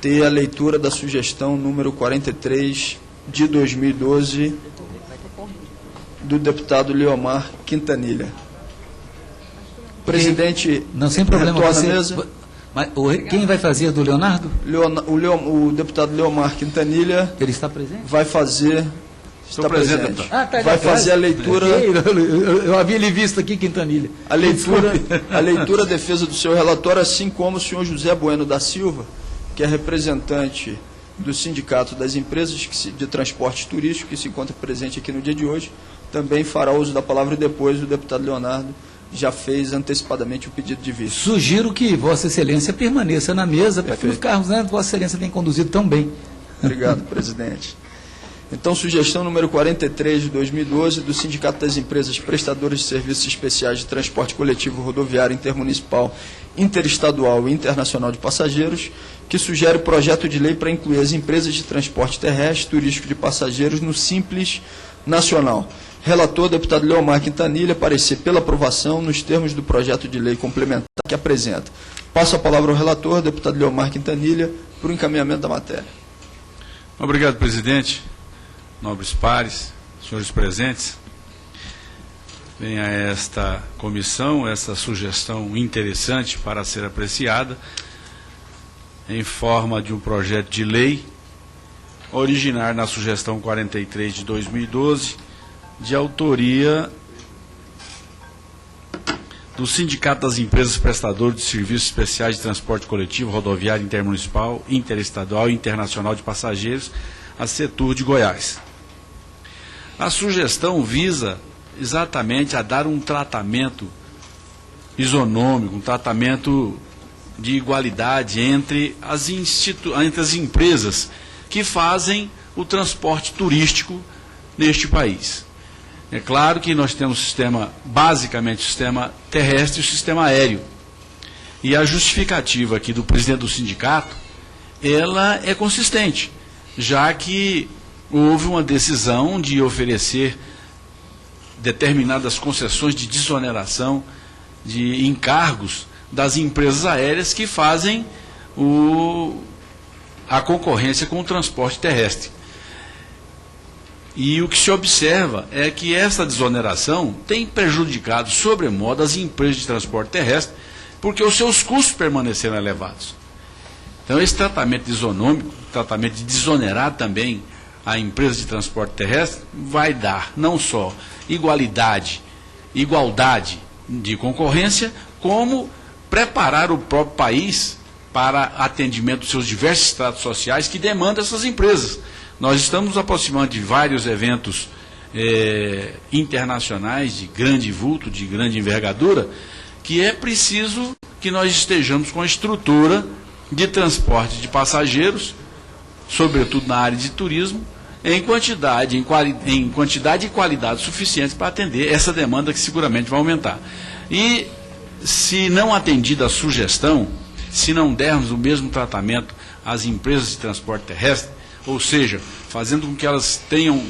ter a leitura da sugestão número 43 de 2012 do deputado Leomar Quintanilha. Presidente, não, sem problema. retorna à mesa. Mas, quem vai fazer do Leonardo? O deputado Leomar Quintanilha. Ele está presente? Vai fazer. Está presente. Vai fazer a leitura. Eu havia lhe visto aqui, Quintanilha. A leitura, defesa do seu relatório, assim como o senhor José Bueno da Silva, que é representante do Sindicato das Empresas de Transporte Turístico, que se encontra presente aqui no dia de hoje, também fará uso da palavra e depois o deputado Leonardo já fez antecipadamente o pedido de vista. Sugiro que Vossa Excelência permaneça na mesa para que os carros, né, Vossa Excelência tem conduzido tão bem. Obrigado, presidente. Então, sugestão número 43 de 2012 do Sindicato das Empresas Prestadoras de Serviços Especiais de Transporte Coletivo Rodoviário Intermunicipal, Interestadual e Internacional de Passageiros, que sugere projeto de lei para incluir as empresas de transporte terrestre turístico de passageiros no Simples Nacional. Relator, deputado Leomar Quintanilha, parecer pela aprovação nos termos do projeto de lei complementar que apresenta. Passo a palavra ao relator, deputado Leomar Quintanilha, para o encaminhamento da matéria. Obrigado, presidente. Nobres pares, senhores presentes. Vem a esta comissão essa sugestão interessante para ser apreciada em forma de um projeto de lei originar na sugestão 43 de 2012, de autoria do Sindicato das Empresas Prestadoras de Serviços Especiais de Transporte Coletivo, Rodoviário Intermunicipal, Interestadual e Internacional de Passageiros, a Setur de Goiás. A sugestão visa exatamente a dar um tratamento isonômico, um tratamento de igualdade entre as empresas que fazem o transporte turístico neste país. É claro que nós temos basicamente o sistema terrestre e o sistema aéreo. E a justificativa aqui do presidente do sindicato, ela é consistente, já que houve uma decisão de oferecer determinadas concessões de desoneração de encargos das empresas aéreas que fazem a concorrência com o transporte terrestre. E o que se observa é que essa desoneração tem prejudicado sobremodo as empresas de transporte terrestre, porque os seus custos permaneceram elevados. Então, esse tratamento isonômico, tratamento de desonerar também a empresa de transporte terrestre, vai dar não só igualdade de concorrência, como preparar o próprio país para atendimento dos seus diversos estratos sociais que demandam essas empresas. Nós estamos nos aproximando de vários eventos internacionais de grande vulto, de grande envergadura, que é preciso que nós estejamos com a estrutura de transporte de passageiros, sobretudo na área de turismo, em quantidade e qualidade suficientes para atender essa demanda que seguramente vai aumentar. E se não atendida a sugestão, se não dermos o mesmo tratamento às empresas de transporte terrestre, ou seja, fazendo com que elas tenham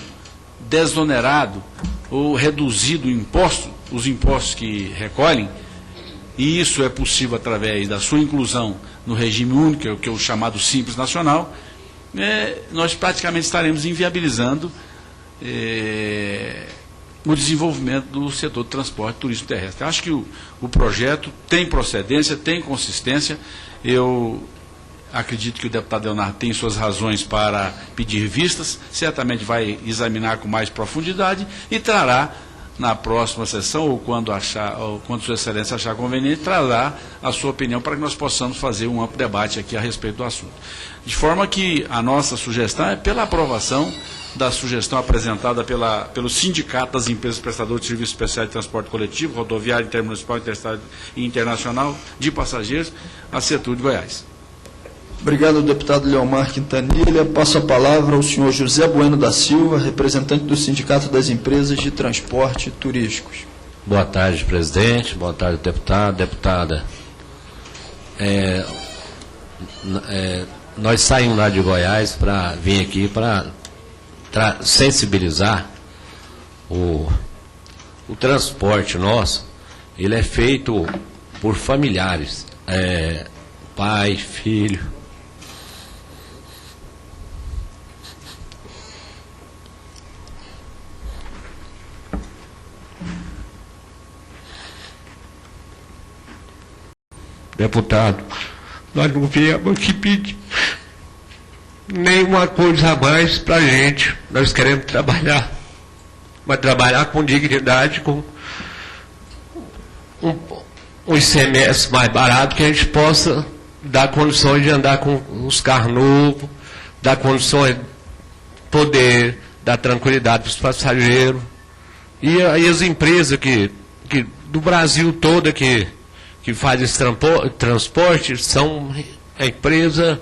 desonerado ou reduzido os impostos que recolhem, e isso é possível através da sua inclusão no regime único, que é o chamado Simples Nacional, nós praticamente estaremos inviabilizando o desenvolvimento do setor de transporte e turismo terrestre. Acho que o projeto tem procedência, tem consistência. Eu acredito que o deputado Leonardo tem suas razões para pedir vistas, certamente vai examinar com mais profundidade e trará na próxima sessão, ou quando Sua Excelência achar conveniente, trará a sua opinião para que nós possamos fazer um amplo debate aqui a respeito do assunto. De forma que a nossa sugestão é pela aprovação da sugestão apresentada pelo Sindicato das Empresas Prestadoras de Serviços Especiais de Transporte Coletivo, Rodoviário, Intermunicipal, Interestado e Internacional de Passageiros, a Setur de Goiás. Obrigado, deputado Leomar Quintanilha. Passo a palavra ao senhor José Bueno da Silva, representante do Sindicato das Empresas de Transporte Turísticos. Boa tarde, presidente. Boa tarde, deputado, deputada. Nós saímos lá de Goiás para vir aqui para sensibilizar o transporte nosso. Ele é feito por familiares, pai, filho. Deputado, nós não viemos aqui pedir nenhuma coisa a mais para a gente. Nós queremos trabalhar, mas trabalhar com dignidade, com um ICMS mais barato, que a gente possa dar condições de andar com os carros novos, dar condições de poder dar tranquilidade para os passageiros. E as empresas do Brasil todo que fazem esse transporte são empresas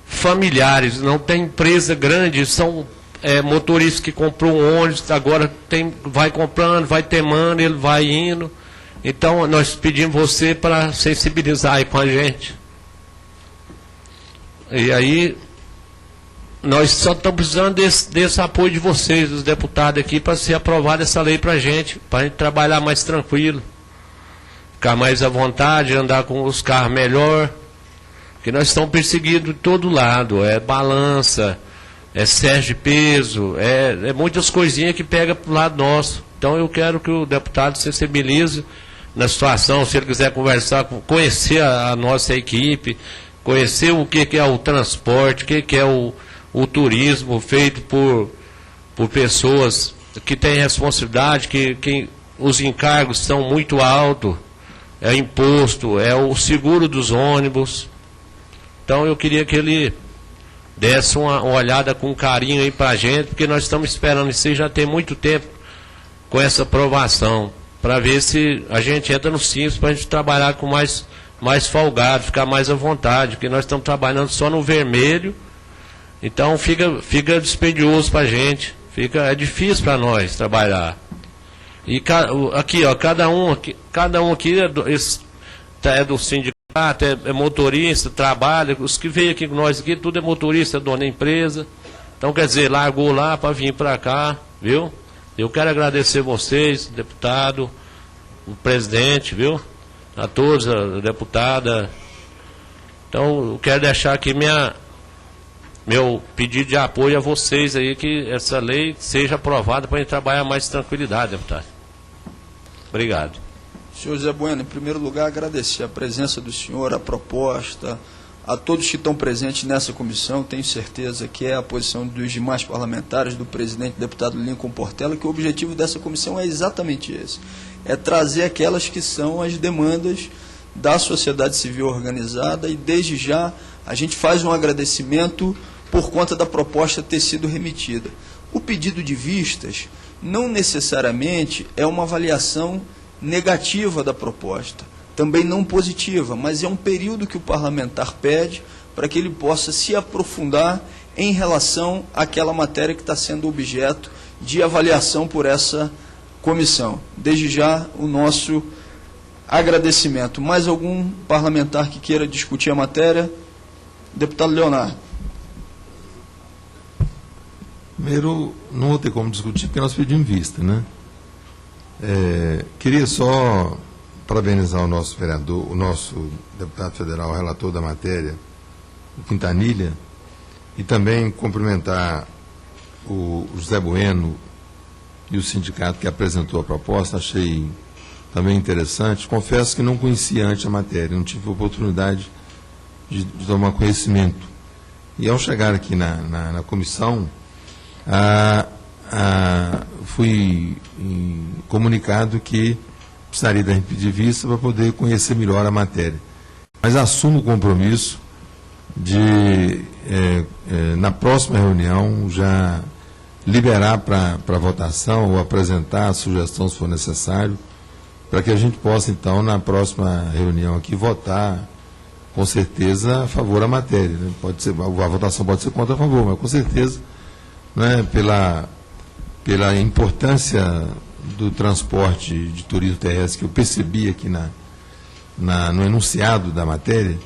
familiares, não tem empresa grande, são motoristas que comprou um ônibus, agora vai comprando, vai temando, ele vai indo. Então, nós pedimos você para sensibilizar aí com a gente. E aí, nós só estamos precisando desse apoio de vocês, dos deputados aqui, para ser aprovada essa lei para a gente trabalhar mais tranquilo, ficar mais à vontade, andar com os carros melhor, porque nós estamos perseguidos de todo lado, balança, excesso de peso, muitas coisinhas que pega para o lado nosso. Então eu quero que o deputado sensibilize na situação, se ele quiser conversar, conhecer a nossa equipe, conhecer o que é o transporte, o que é o turismo feito por pessoas que têm responsabilidade, que os encargos são muito altos, imposto, o seguro dos ônibus. Então eu queria que ele desse uma olhada com carinho aí para a gente, porque nós estamos esperando isso aí já tem muito tempo com essa aprovação, para ver se a gente entra no Simples, para a gente trabalhar com mais folgado, ficar mais à vontade, porque nós estamos trabalhando só no vermelho, então fica dispendioso para a gente, é difícil para nós trabalhar. E aqui, ó, cada um aqui é do sindicato, é motorista, trabalha, os que veio aqui com nós aqui, tudo é motorista, dono da empresa. Então, quer dizer, largou lá para vir para cá, viu? Eu quero agradecer vocês, deputado, o presidente, viu? A todos, a deputada. Então, eu quero deixar aqui meu pedido de apoio a vocês aí, que essa lei seja aprovada para a gente trabalhar mais tranquilidade, deputado. Obrigado. Senhor Zé Bueno, em primeiro lugar, agradecer a presença do senhor, a proposta, a todos que estão presentes nessa comissão. Tenho certeza que é a posição dos demais parlamentares, do presidente, deputado Lincoln Portela, que o objetivo dessa comissão é exatamente esse. É trazer aquelas que são as demandas da sociedade civil organizada, e desde já a gente faz um agradecimento por conta da proposta ter sido remetida. O pedido de vistas não necessariamente é uma avaliação negativa da proposta, também não positiva, mas é um período que o parlamentar pede para que ele possa se aprofundar em relação àquela matéria que está sendo objeto de avaliação por essa comissão. Desde já, o nosso agradecimento. Mais algum parlamentar que queira discutir a matéria? Deputado Leonardo. Primeiro, não vou ter como discutir, porque nós pedimos vista, né? Queria só parabenizar o nosso vereador, o nosso deputado federal, relator da matéria, o Quintanilha, e também cumprimentar o José Bueno e o sindicato que apresentou a proposta. Achei também interessante. Confesso que não conhecia antes a matéria, não tive oportunidade de tomar conhecimento. E ao chegar aqui na comissão, fui comunicado que precisaria da vista para poder conhecer melhor a matéria. Mas assumo o compromisso de, na próxima reunião, já liberar para votação ou apresentar a sugestão, se for necessário, para que a gente possa, então, na próxima reunião aqui, votar, com certeza, a favor da matéria. Né? Pode ser, a votação pode ser contra a favor, mas com certeza, né, pela importância do transporte de turismo terrestre que eu percebi aqui no enunciado da matéria,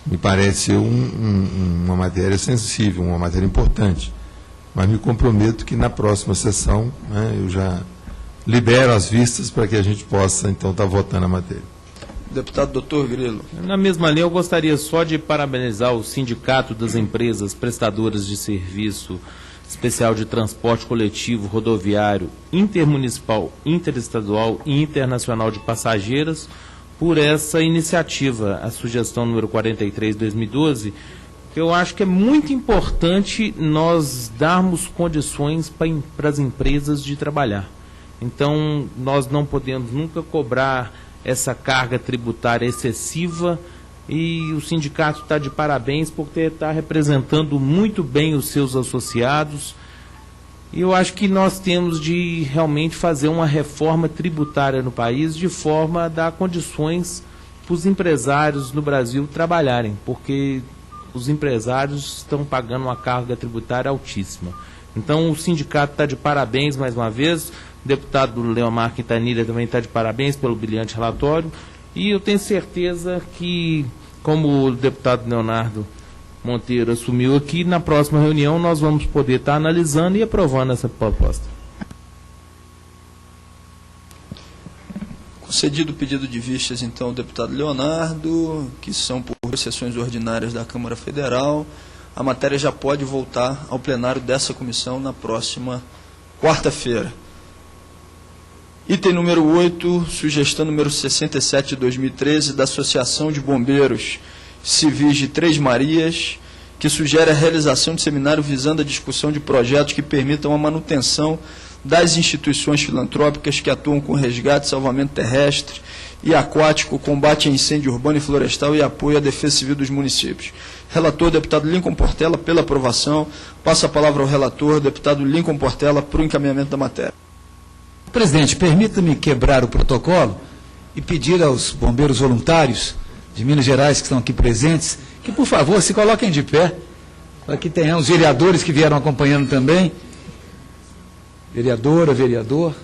me parece uma matéria sensível, uma matéria importante. Mas me comprometo que na próxima sessão, né, eu já libero as vistas para que a gente possa, então, estar votando a matéria. Deputado Dr. Grilo. Na mesma linha, eu gostaria só de parabenizar o Sindicato das Empresas Prestadoras de Serviço Especial de Transporte Coletivo Rodoviário Intermunicipal, Interestadual e Internacional de Passageiros por essa iniciativa, a sugestão número 43/2012, que eu acho que é muito importante nós darmos condições para as empresas de trabalhar. Então, nós não podemos nunca cobrar essa carga tributária excessiva, e o sindicato está de parabéns porque está representando muito bem os seus associados. E eu acho que nós temos de realmente fazer uma reforma tributária no país de forma a dar condições para os empresários no Brasil trabalharem, porque os empresários estão pagando uma carga tributária altíssima. Então, o sindicato está de parabéns mais uma vez, o deputado Leomar Quintanilha também está de parabéns pelo brilhante relatório, e eu tenho certeza que, como o deputado Leonardo Monteiro assumiu aqui, na próxima reunião nós vamos poder estar analisando e aprovando essa proposta. Concedido o pedido de vistas, então, ao deputado Leonardo, que são por sessões ordinárias da Câmara Federal, a matéria já pode voltar ao plenário dessa comissão na próxima quarta-feira. Item número 8, sugestão número 67 de 2013, da Associação de Bombeiros Civis de Três Marias, que sugere a realização de seminário visando a discussão de projetos que permitam a manutenção das instituições filantrópicas que atuam com resgate, salvamento terrestre e aquático, combate a incêndio urbano e florestal e apoio à defesa civil dos municípios. Relator, deputado Lincoln Portela, pela aprovação. Passa a palavra ao relator, deputado Lincoln Portela, para o encaminhamento da matéria. Presidente, permita-me quebrar o protocolo e pedir aos bombeiros voluntários de Minas Gerais que estão aqui presentes que, por favor, se coloquem de pé, para que tenhamos vereadores que vieram acompanhando também, vereadora, vereador,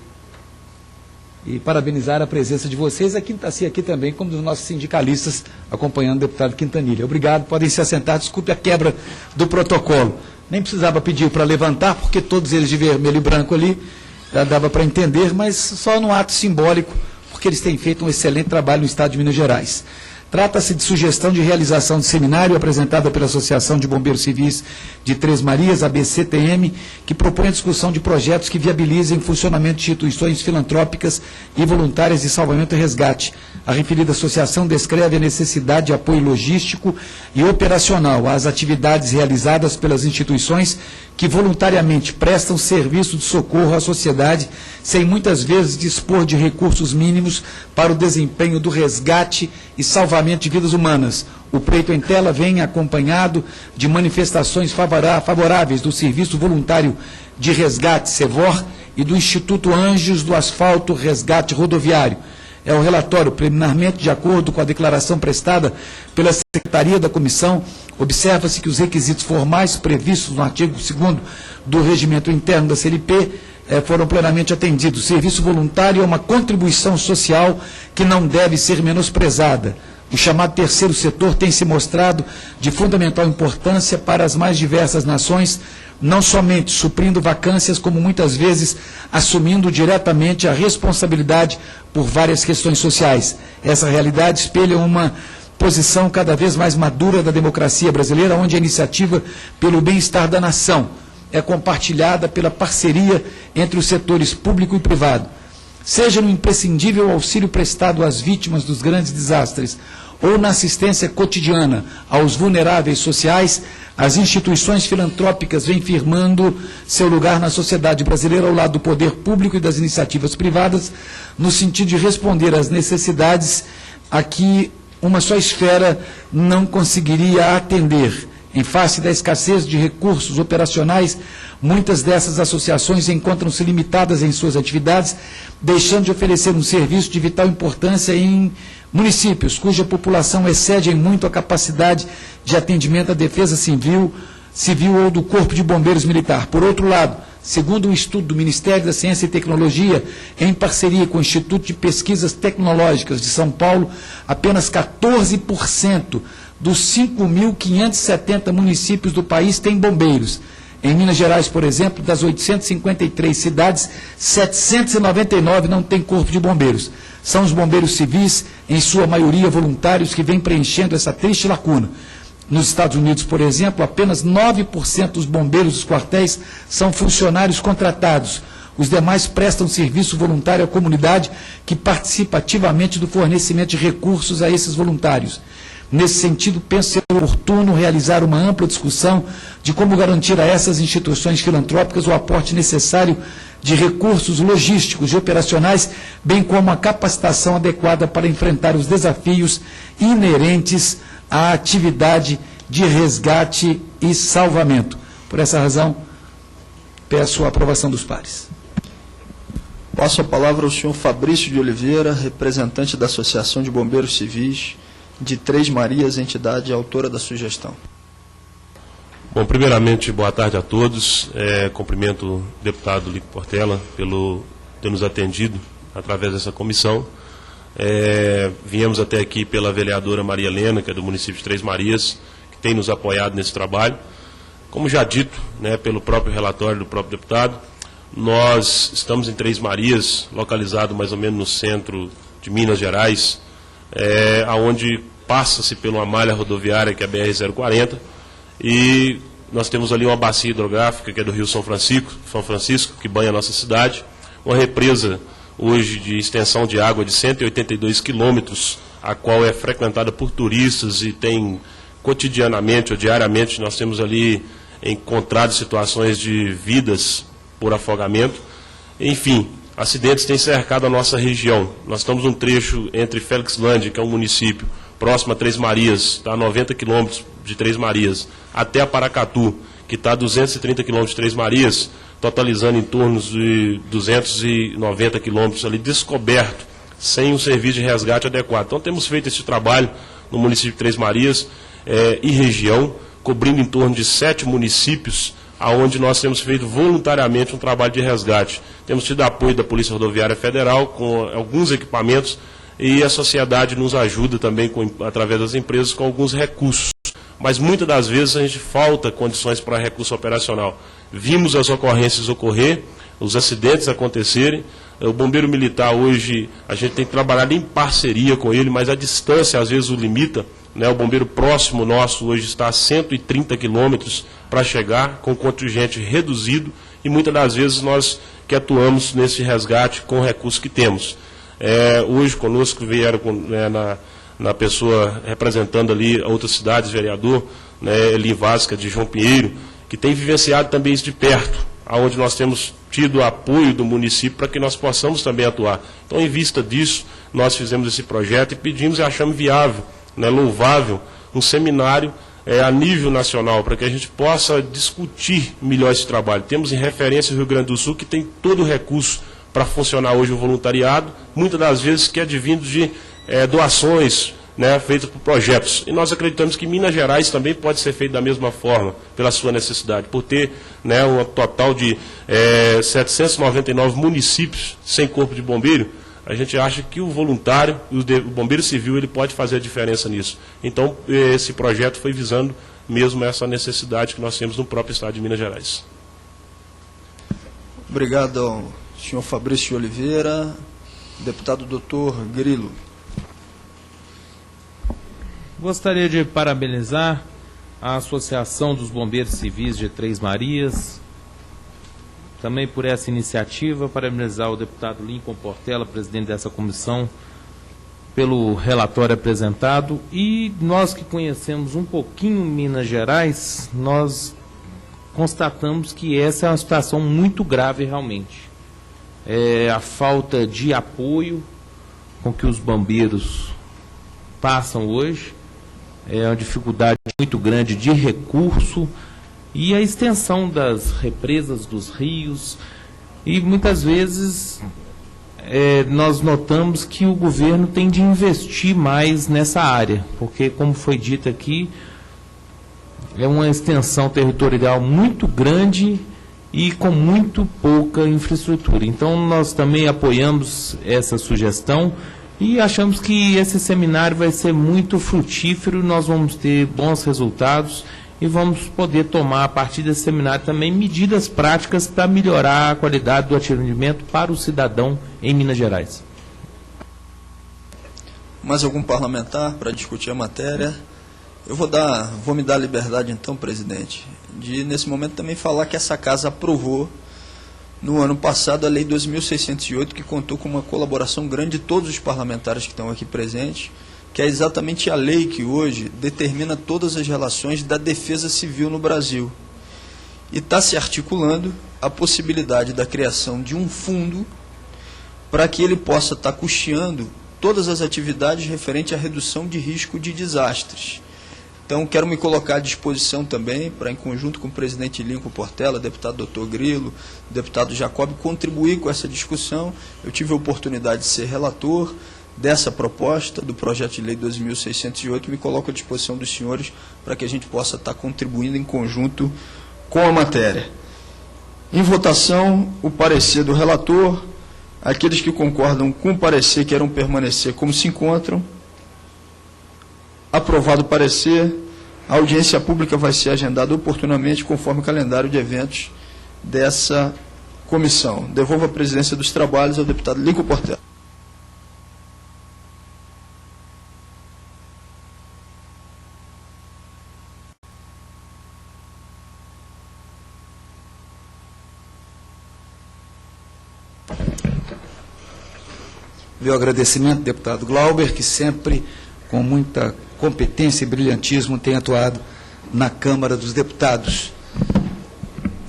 e parabenizar a presença de vocês, aqui também, como dos nossos sindicalistas acompanhando o deputado Quintanilha. Obrigado, podem se assentar, desculpe a quebra do protocolo. Nem precisava pedir para levantar, porque todos eles de vermelho e branco ali, já dava para entender, mas só no ato simbólico, porque eles têm feito um excelente trabalho no Estado de Minas Gerais. Trata-se de sugestão de realização de seminário apresentada pela Associação de Bombeiros Civis de Três Marias, ABCTM, que propõe a discussão de projetos que viabilizem o funcionamento de instituições filantrópicas e voluntárias de salvamento e resgate. A referida associação descreve a necessidade de apoio logístico e operacional às atividades realizadas pelas instituições que voluntariamente prestam serviço de socorro à sociedade, sem muitas vezes dispor de recursos mínimos para o desempenho do resgate e salvamento de vidas humanas. O pleito em tela vem acompanhado de manifestações favoráveis do Serviço Voluntário de Resgate, SEVOR, e do Instituto Anjos do Asfalto Resgate Rodoviário. É o relatório, preliminarmente de acordo com a declaração prestada pela Secretaria da Comissão, observa-se que os requisitos formais previstos no artigo 2º do Regimento Interno da CLP foram plenamente atendidos. O serviço voluntário é uma contribuição social que não deve ser menosprezada. O chamado terceiro setor tem se mostrado de fundamental importância para as mais diversas nações, não somente suprindo vacâncias, como muitas vezes assumindo diretamente a responsabilidade por várias questões sociais. Essa realidade espelha uma posição cada vez mais madura da democracia brasileira, onde a iniciativa pelo bem-estar da nação é compartilhada pela parceria entre os setores público e privado. Seja no imprescindível auxílio prestado às vítimas dos grandes desastres, ou na assistência cotidiana aos vulneráveis sociais, as instituições filantrópicas vêm firmando seu lugar na sociedade brasileira ao lado do poder público e das iniciativas privadas, no sentido de responder às necessidades a que uma só esfera não conseguiria atender. Em face da escassez de recursos operacionais, muitas dessas associações encontram-se limitadas em suas atividades, deixando de oferecer um serviço de vital importância em municípios cuja população excede em muito a capacidade de atendimento à defesa civil ou do Corpo de Bombeiros Militar. Por outro lado, segundo um estudo do Ministério da Ciência e Tecnologia, em parceria com o Instituto de Pesquisas Tecnológicas de São Paulo, apenas 14% dos 5.570 municípios do país têm bombeiros. Em Minas Gerais, por exemplo, das 853 cidades, 799 não têm corpo de bombeiros. São os bombeiros civis, em sua maioria voluntários, que vêm preenchendo essa triste lacuna. Nos Estados Unidos, por exemplo, apenas 9% dos bombeiros dos quartéis são funcionários contratados. Os demais prestam serviço voluntário à comunidade, que participa ativamente do fornecimento de recursos a esses voluntários. Nesse sentido, penso ser oportuno realizar uma ampla discussão de como garantir a essas instituições filantrópicas o aporte necessário de recursos logísticos e operacionais, bem como a capacitação adequada para enfrentar os desafios inerentes à atividade de resgate e salvamento. Por essa razão, peço a aprovação dos pares. Passo a palavra ao senhor Fabrício de Oliveira, representante da Associação de Bombeiros Civis de Três Marias, entidade autora da sugestão. Bom, primeiramente, boa tarde a todos. Cumprimento o deputado Lincoln Portela pelo ter nos atendido através dessa comissão. Viemos até aqui pela vereadora Maria Helena, que é do município de Três Marias, que tem nos apoiado nesse trabalho. Como já dito, pelo próprio relatório do próprio deputado, nós estamos em Três Marias, localizado mais ou menos no centro de Minas Gerais, onde passa-se por uma malha rodoviária, que é a BR-040, e nós temos ali uma bacia hidrográfica, que é do Rio São Francisco, que banha a nossa cidade, uma represa hoje de extensão de água de 182 quilômetros, a qual é frequentada por turistas e tem cotidianamente ou diariamente, nós temos ali encontrado situações de vidas por afogamento. Enfim, acidentes têm cercado a nossa região. Nós estamos num trecho entre Felixlândia, que é um município próximo a Três Marias, está a 90 quilômetros de Três Marias, até a Paracatu, que está a 230 quilômetros de Três Marias, totalizando em torno de 290 quilômetros ali descoberto, sem um serviço de resgate adequado. Então temos feito esse trabalho no município de Três Marias e região, cobrindo em torno de 7 municípios, aonde nós temos feito voluntariamente um trabalho de resgate. Temos tido apoio da Polícia Rodoviária Federal com alguns equipamentos e a sociedade nos ajuda também, através das empresas, com alguns recursos. Mas muitas das vezes a gente falta condições para recurso operacional. Vimos as ocorrências ocorrer, os acidentes acontecerem. O bombeiro militar hoje, a gente tem que trabalhar em parceria com ele, mas a distância às vezes o limita. O bombeiro próximo nosso hoje está a 130 quilômetros para chegar, com contingente reduzido, e muitas das vezes nós que atuamos nesse resgate com o recurso que temos. Hoje conosco vieram na pessoa representando ali outras cidades, vereador Eli Vasca, de João Pinheiro, que tem vivenciado também isso de perto, onde nós temos tido apoio do município para que nós possamos também atuar. Então, em vista disso, nós fizemos esse projeto e pedimos e achamos viável, louvável, um seminário a nível nacional, para que a gente possa discutir melhor esse trabalho. Temos em referência o Rio Grande do Sul, que tem todo o recurso para funcionar hoje o voluntariado, muitas das vezes que é advindo de doações feitas por projetos. E nós acreditamos que Minas Gerais também pode ser feito da mesma forma, pela sua necessidade, por ter um total de 799 municípios sem corpo de bombeiro. A gente acha que o voluntário, o bombeiro civil, ele pode fazer a diferença nisso. Então, esse projeto foi visando mesmo essa necessidade que nós temos no próprio estado de Minas Gerais. Obrigado ao senhor Fabrício de Oliveira. Deputado Dr. Grilo. Gostaria de parabenizar a Associação dos Bombeiros Civis de Três Marias, também por essa iniciativa, parabenizar o deputado Lincoln Portela, presidente dessa comissão, pelo relatório apresentado, e nós que conhecemos um pouquinho Minas Gerais, nós constatamos que essa é uma situação muito grave realmente. A falta de apoio com que os bombeiros passam hoje, uma dificuldade muito grande de recurso e a extensão das represas dos rios, e muitas vezes nós notamos que o governo tem de investir mais nessa área, porque, como foi dito aqui, é uma extensão territorial muito grande e com muito pouca infraestrutura. Então, nós também apoiamos essa sugestão e achamos que esse seminário vai ser muito frutífero, nós vamos ter bons resultados e vamos poder tomar, a partir desse seminário, também medidas práticas para melhorar a qualidade do atendimento para o cidadão em Minas Gerais. Mais algum parlamentar para discutir a matéria? Eu vou me dar a liberdade, então, presidente, de, nesse momento, também falar que essa casa aprovou, no ano passado, a Lei 2.608, que contou com uma colaboração grande de todos os parlamentares que estão aqui presentes, que é exatamente a lei que hoje determina todas as relações da defesa civil no Brasil. E está se articulando a possibilidade da criação de um fundo para que ele possa estar custeando todas as atividades referentes à redução de risco de desastres. Então, quero me colocar à disposição também para, em conjunto com o presidente Lincoln Portela, deputado Dr. Grilo, deputado Jacob, contribuir com essa discussão. Eu tive a oportunidade de ser relator dessa proposta, do projeto de lei 2.608, me coloco à disposição dos senhores para que a gente possa estar contribuindo em conjunto com a matéria. Em votação, o parecer do relator. Aqueles que concordam com o parecer queiram permanecer como se encontram. Aprovado o parecer, a audiência pública vai ser agendada oportunamente conforme o calendário de eventos dessa comissão. Devolvo a presidência dos trabalhos ao deputado Lincoln Portela. Meu agradecimento, deputado Glauber, que sempre, com muita competência e brilhantismo, tem atuado na Câmara dos Deputados.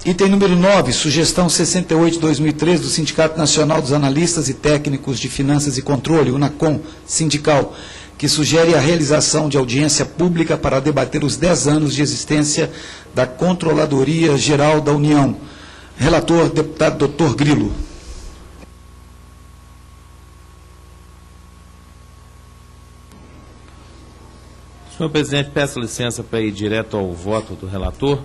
Item número 9, sugestão 68 de 2003 do Sindicato Nacional dos Analistas e Técnicos de Finanças e Controle, UNACOM, sindical, que sugere a realização de audiência pública para debater os 10 anos de existência da Controladoria Geral da União. Relator, deputado Dr. Grilo. Senhor presidente, peço licença para ir direto ao voto do relator.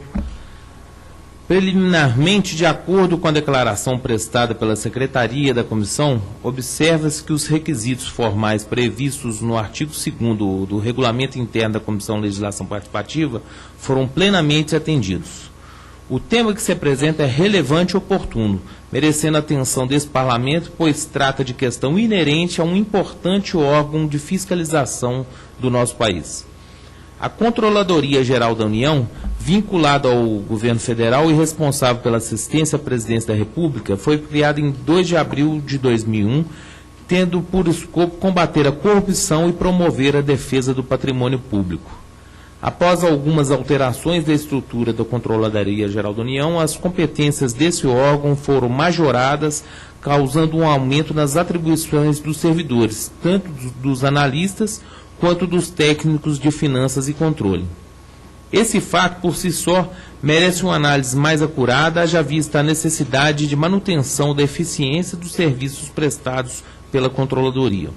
Preliminarmente, de acordo com a declaração prestada pela Secretaria da Comissão, observa-se que os requisitos formais previstos no artigo 2º do Regulamento Interno da Comissão de Legislação Participativa foram plenamente atendidos. O tema que se apresenta é relevante e oportuno, merecendo a atenção desse Parlamento, pois trata de questão inerente a um importante órgão de fiscalização do nosso país. A Controladoria Geral da União, vinculada ao governo federal e responsável pela assistência à presidência da República, foi criada em 2 de abril de 2001, tendo por escopo combater a corrupção e promover a defesa do patrimônio público. Após algumas alterações da estrutura da Controladoria Geral da União, as competências desse órgão foram majoradas, causando um aumento nas atribuições dos servidores, tanto dos analistas quanto dos técnicos de finanças e controle. Esse fato, por si só, merece uma análise mais acurada, haja vista a necessidade de manutenção da eficiência dos serviços prestados pela Controladoria.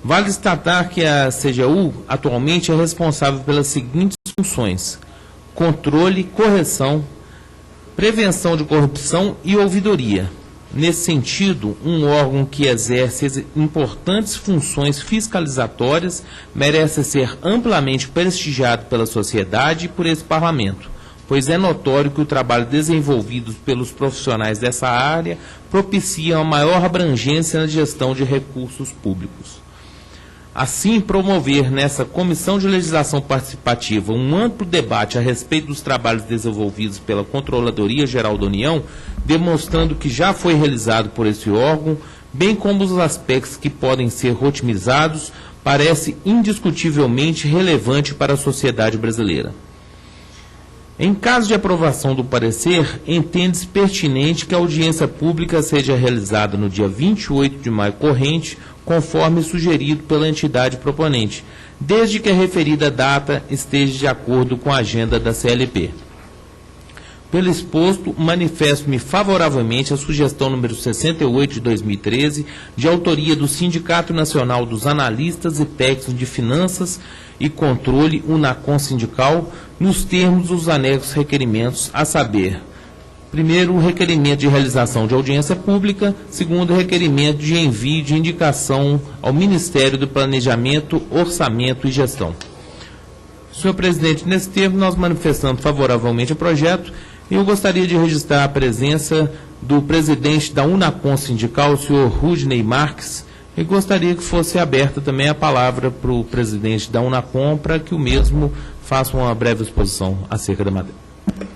Vale destacar que a CGU atualmente é responsável pelas seguintes funções: controle, correção, prevenção de corrupção e ouvidoria. Nesse sentido, um órgão que exerce importantes funções fiscalizatórias merece ser amplamente prestigiado pela sociedade e por esse Parlamento, pois é notório que o trabalho desenvolvido pelos profissionais dessa área propicia uma maior abrangência na gestão de recursos públicos. Assim, promover nessa Comissão de Legislação Participativa um amplo debate a respeito dos trabalhos desenvolvidos pela Controladoria Geral da União, demonstrando que já foi realizado por esse órgão, bem como os aspectos que podem ser otimizados, parece indiscutivelmente relevante para a sociedade brasileira. Em caso de aprovação do parecer, entende-se pertinente que a audiência pública seja realizada no dia 28 de maio corrente, conforme sugerido pela entidade proponente, desde que a referida data esteja de acordo com a agenda da CLP. Pelo exposto, manifesto-me favoravelmente à sugestão número 68 de 2013, de autoria do Sindicato Nacional dos Analistas e Técnicos de Finanças e Controle, UNACON Sindical, nos termos dos anexos requerimentos, a saber: primeiro, o requerimento de realização de audiência pública; segundo, o requerimento de envio de indicação ao Ministério do Planejamento, Orçamento e Gestão. Senhor presidente, nesse termo, nós manifestamos favoravelmente o projeto. Eu gostaria de registrar a presença do presidente da UNACON Sindical, o senhor Rudney Marques, e gostaria que fosse aberta também a palavra para o presidente da UNACON, para que o mesmo faça uma breve exposição acerca da matéria.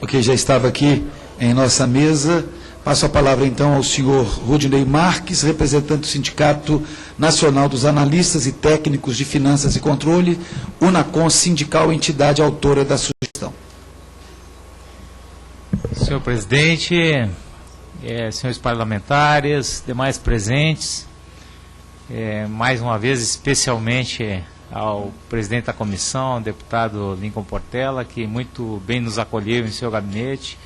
Ok, já estava aqui em nossa mesa. Passo a palavra então ao senhor Rudney Marques, representante do Sindicato Nacional dos Analistas e Técnicos de Finanças e Controle, UNACON Sindical, entidade autora da sugestão. Senhor presidente, senhores parlamentares, demais presentes, mais uma vez, especialmente ao presidente da comissão, deputado Lincoln Portela, que muito bem nos acolheu em seu gabinete,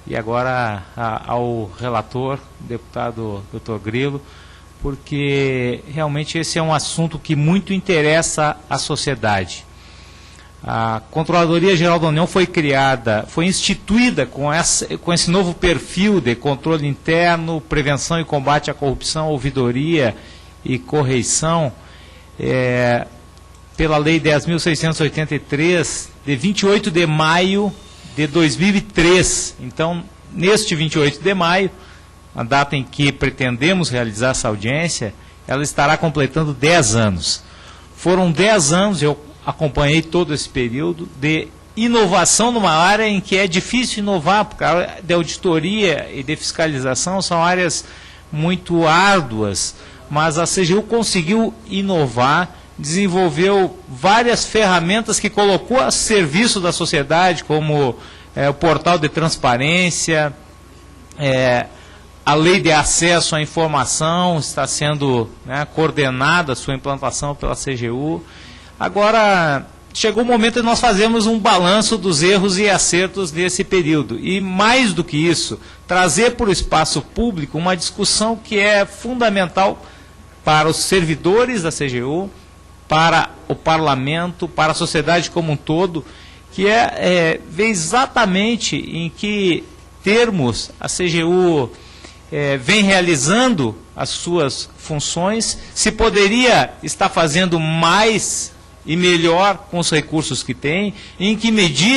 e agora ao relator, deputado Dr. Grilo, porque realmente esse é um assunto que muito interessa a sociedade. A Controladoria Geral da União foi criada, foi instituída com esse novo perfil de controle interno, prevenção e combate à corrupção, ouvidoria e correição, pela Lei 10.683, de 28 de maio de 2003. Então, neste 28 de maio, a data em que pretendemos realizar essa audiência, ela estará completando 10 anos. Foram 10 anos, eu acompanhei todo esse período de inovação numa área em que é difícil inovar, porque a área de auditoria e de fiscalização são áreas muito árduas, mas a CGU conseguiu inovar, desenvolveu várias ferramentas que colocou a serviço da sociedade, como o portal de transparência, a lei de acesso à informação está sendo coordenada a sua implantação pela CGU. Agora, chegou o momento de nós fazermos um balanço dos erros e acertos desse período. E, mais do que isso, trazer para o espaço público uma discussão que é fundamental para os servidores da CGU, para o parlamento, para a sociedade como um todo, que é ver exatamente em que termos a CGU vem realizando as suas funções, se poderia estar fazendo mais e melhor com os recursos que tem, em que medida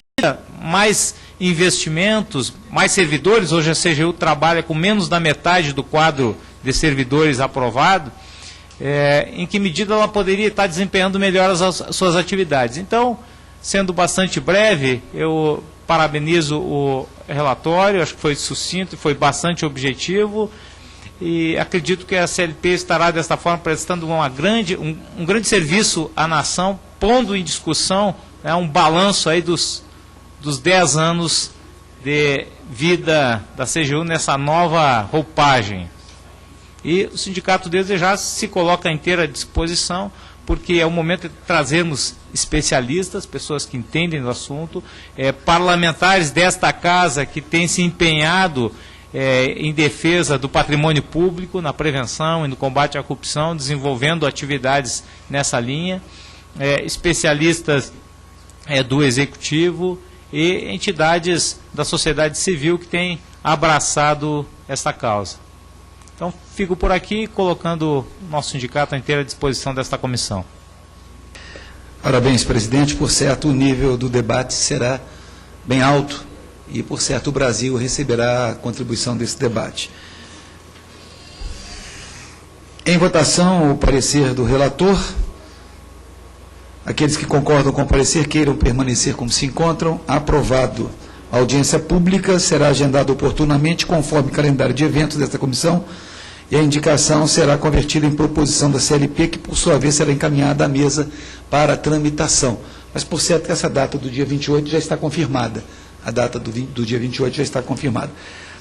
mais investimentos, mais servidores. Hoje a CGU trabalha com menos da metade do quadro de servidores aprovado, em que medida ela poderia estar desempenhando melhor as suas atividades. Então, sendo bastante breve, eu parabenizo o relatório, acho que foi sucinto e foi bastante objetivo, e acredito que a CLP estará desta forma prestando um grande serviço à nação, pondo em discussão um balanço aí dos 10 anos de vida da CGU nessa nova roupagem. E o sindicato desde já se coloca à inteira disposição, porque é o momento de trazermos especialistas, pessoas que entendem do assunto, parlamentares desta casa que têm se empenhado em defesa do patrimônio público, na prevenção e no combate à corrupção, desenvolvendo atividades nessa linha, especialistas do Executivo e entidades da sociedade civil que têm abraçado esta causa. Então, fico por aqui, colocando o nosso sindicato à inteira disposição desta comissão. Parabéns, presidente. Por certo, o nível do debate será bem alto e, por certo, o Brasil receberá a contribuição desse debate. Em votação, o parecer do relator. Aqueles que concordam com o parecer queiram permanecer como se encontram. Aprovado. A audiência pública será agendada oportunamente, conforme o calendário de eventos desta comissão, e a indicação será convertida em proposição da CLP, que, por sua vez, será encaminhada à mesa para tramitação. Mas, por certo, essa data do dia 28 já está confirmada. A data do dia 28 já está confirmada.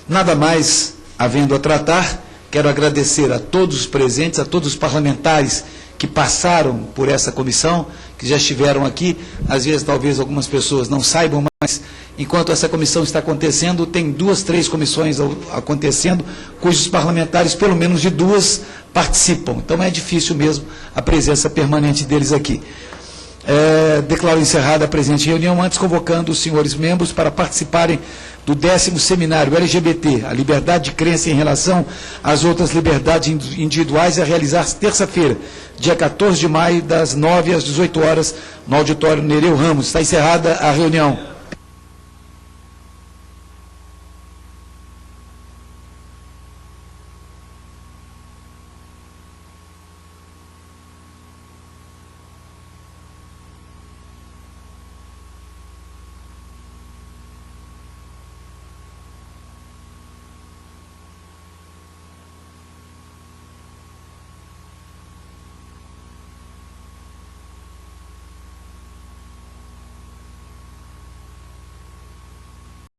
Nada mais havendo a tratar, quero agradecer a todos os presentes, a todos os parlamentares que passaram por essa comissão, que já estiveram aqui. Às vezes, talvez, algumas pessoas não saibam, mas enquanto essa comissão está acontecendo, tem 2, 3 comissões acontecendo, cujos parlamentares, pelo menos de 2, participam. Então, é difícil mesmo a presença permanente deles aqui. Declaro encerrada a presente reunião, antes convocando os senhores membros para participarem do 10º seminário LGBT, a liberdade de crença em relação às outras liberdades individuais, a realizar terça-feira, dia 14 de maio, das 9 às 18 horas, no auditório Nereu Ramos. Está encerrada a reunião.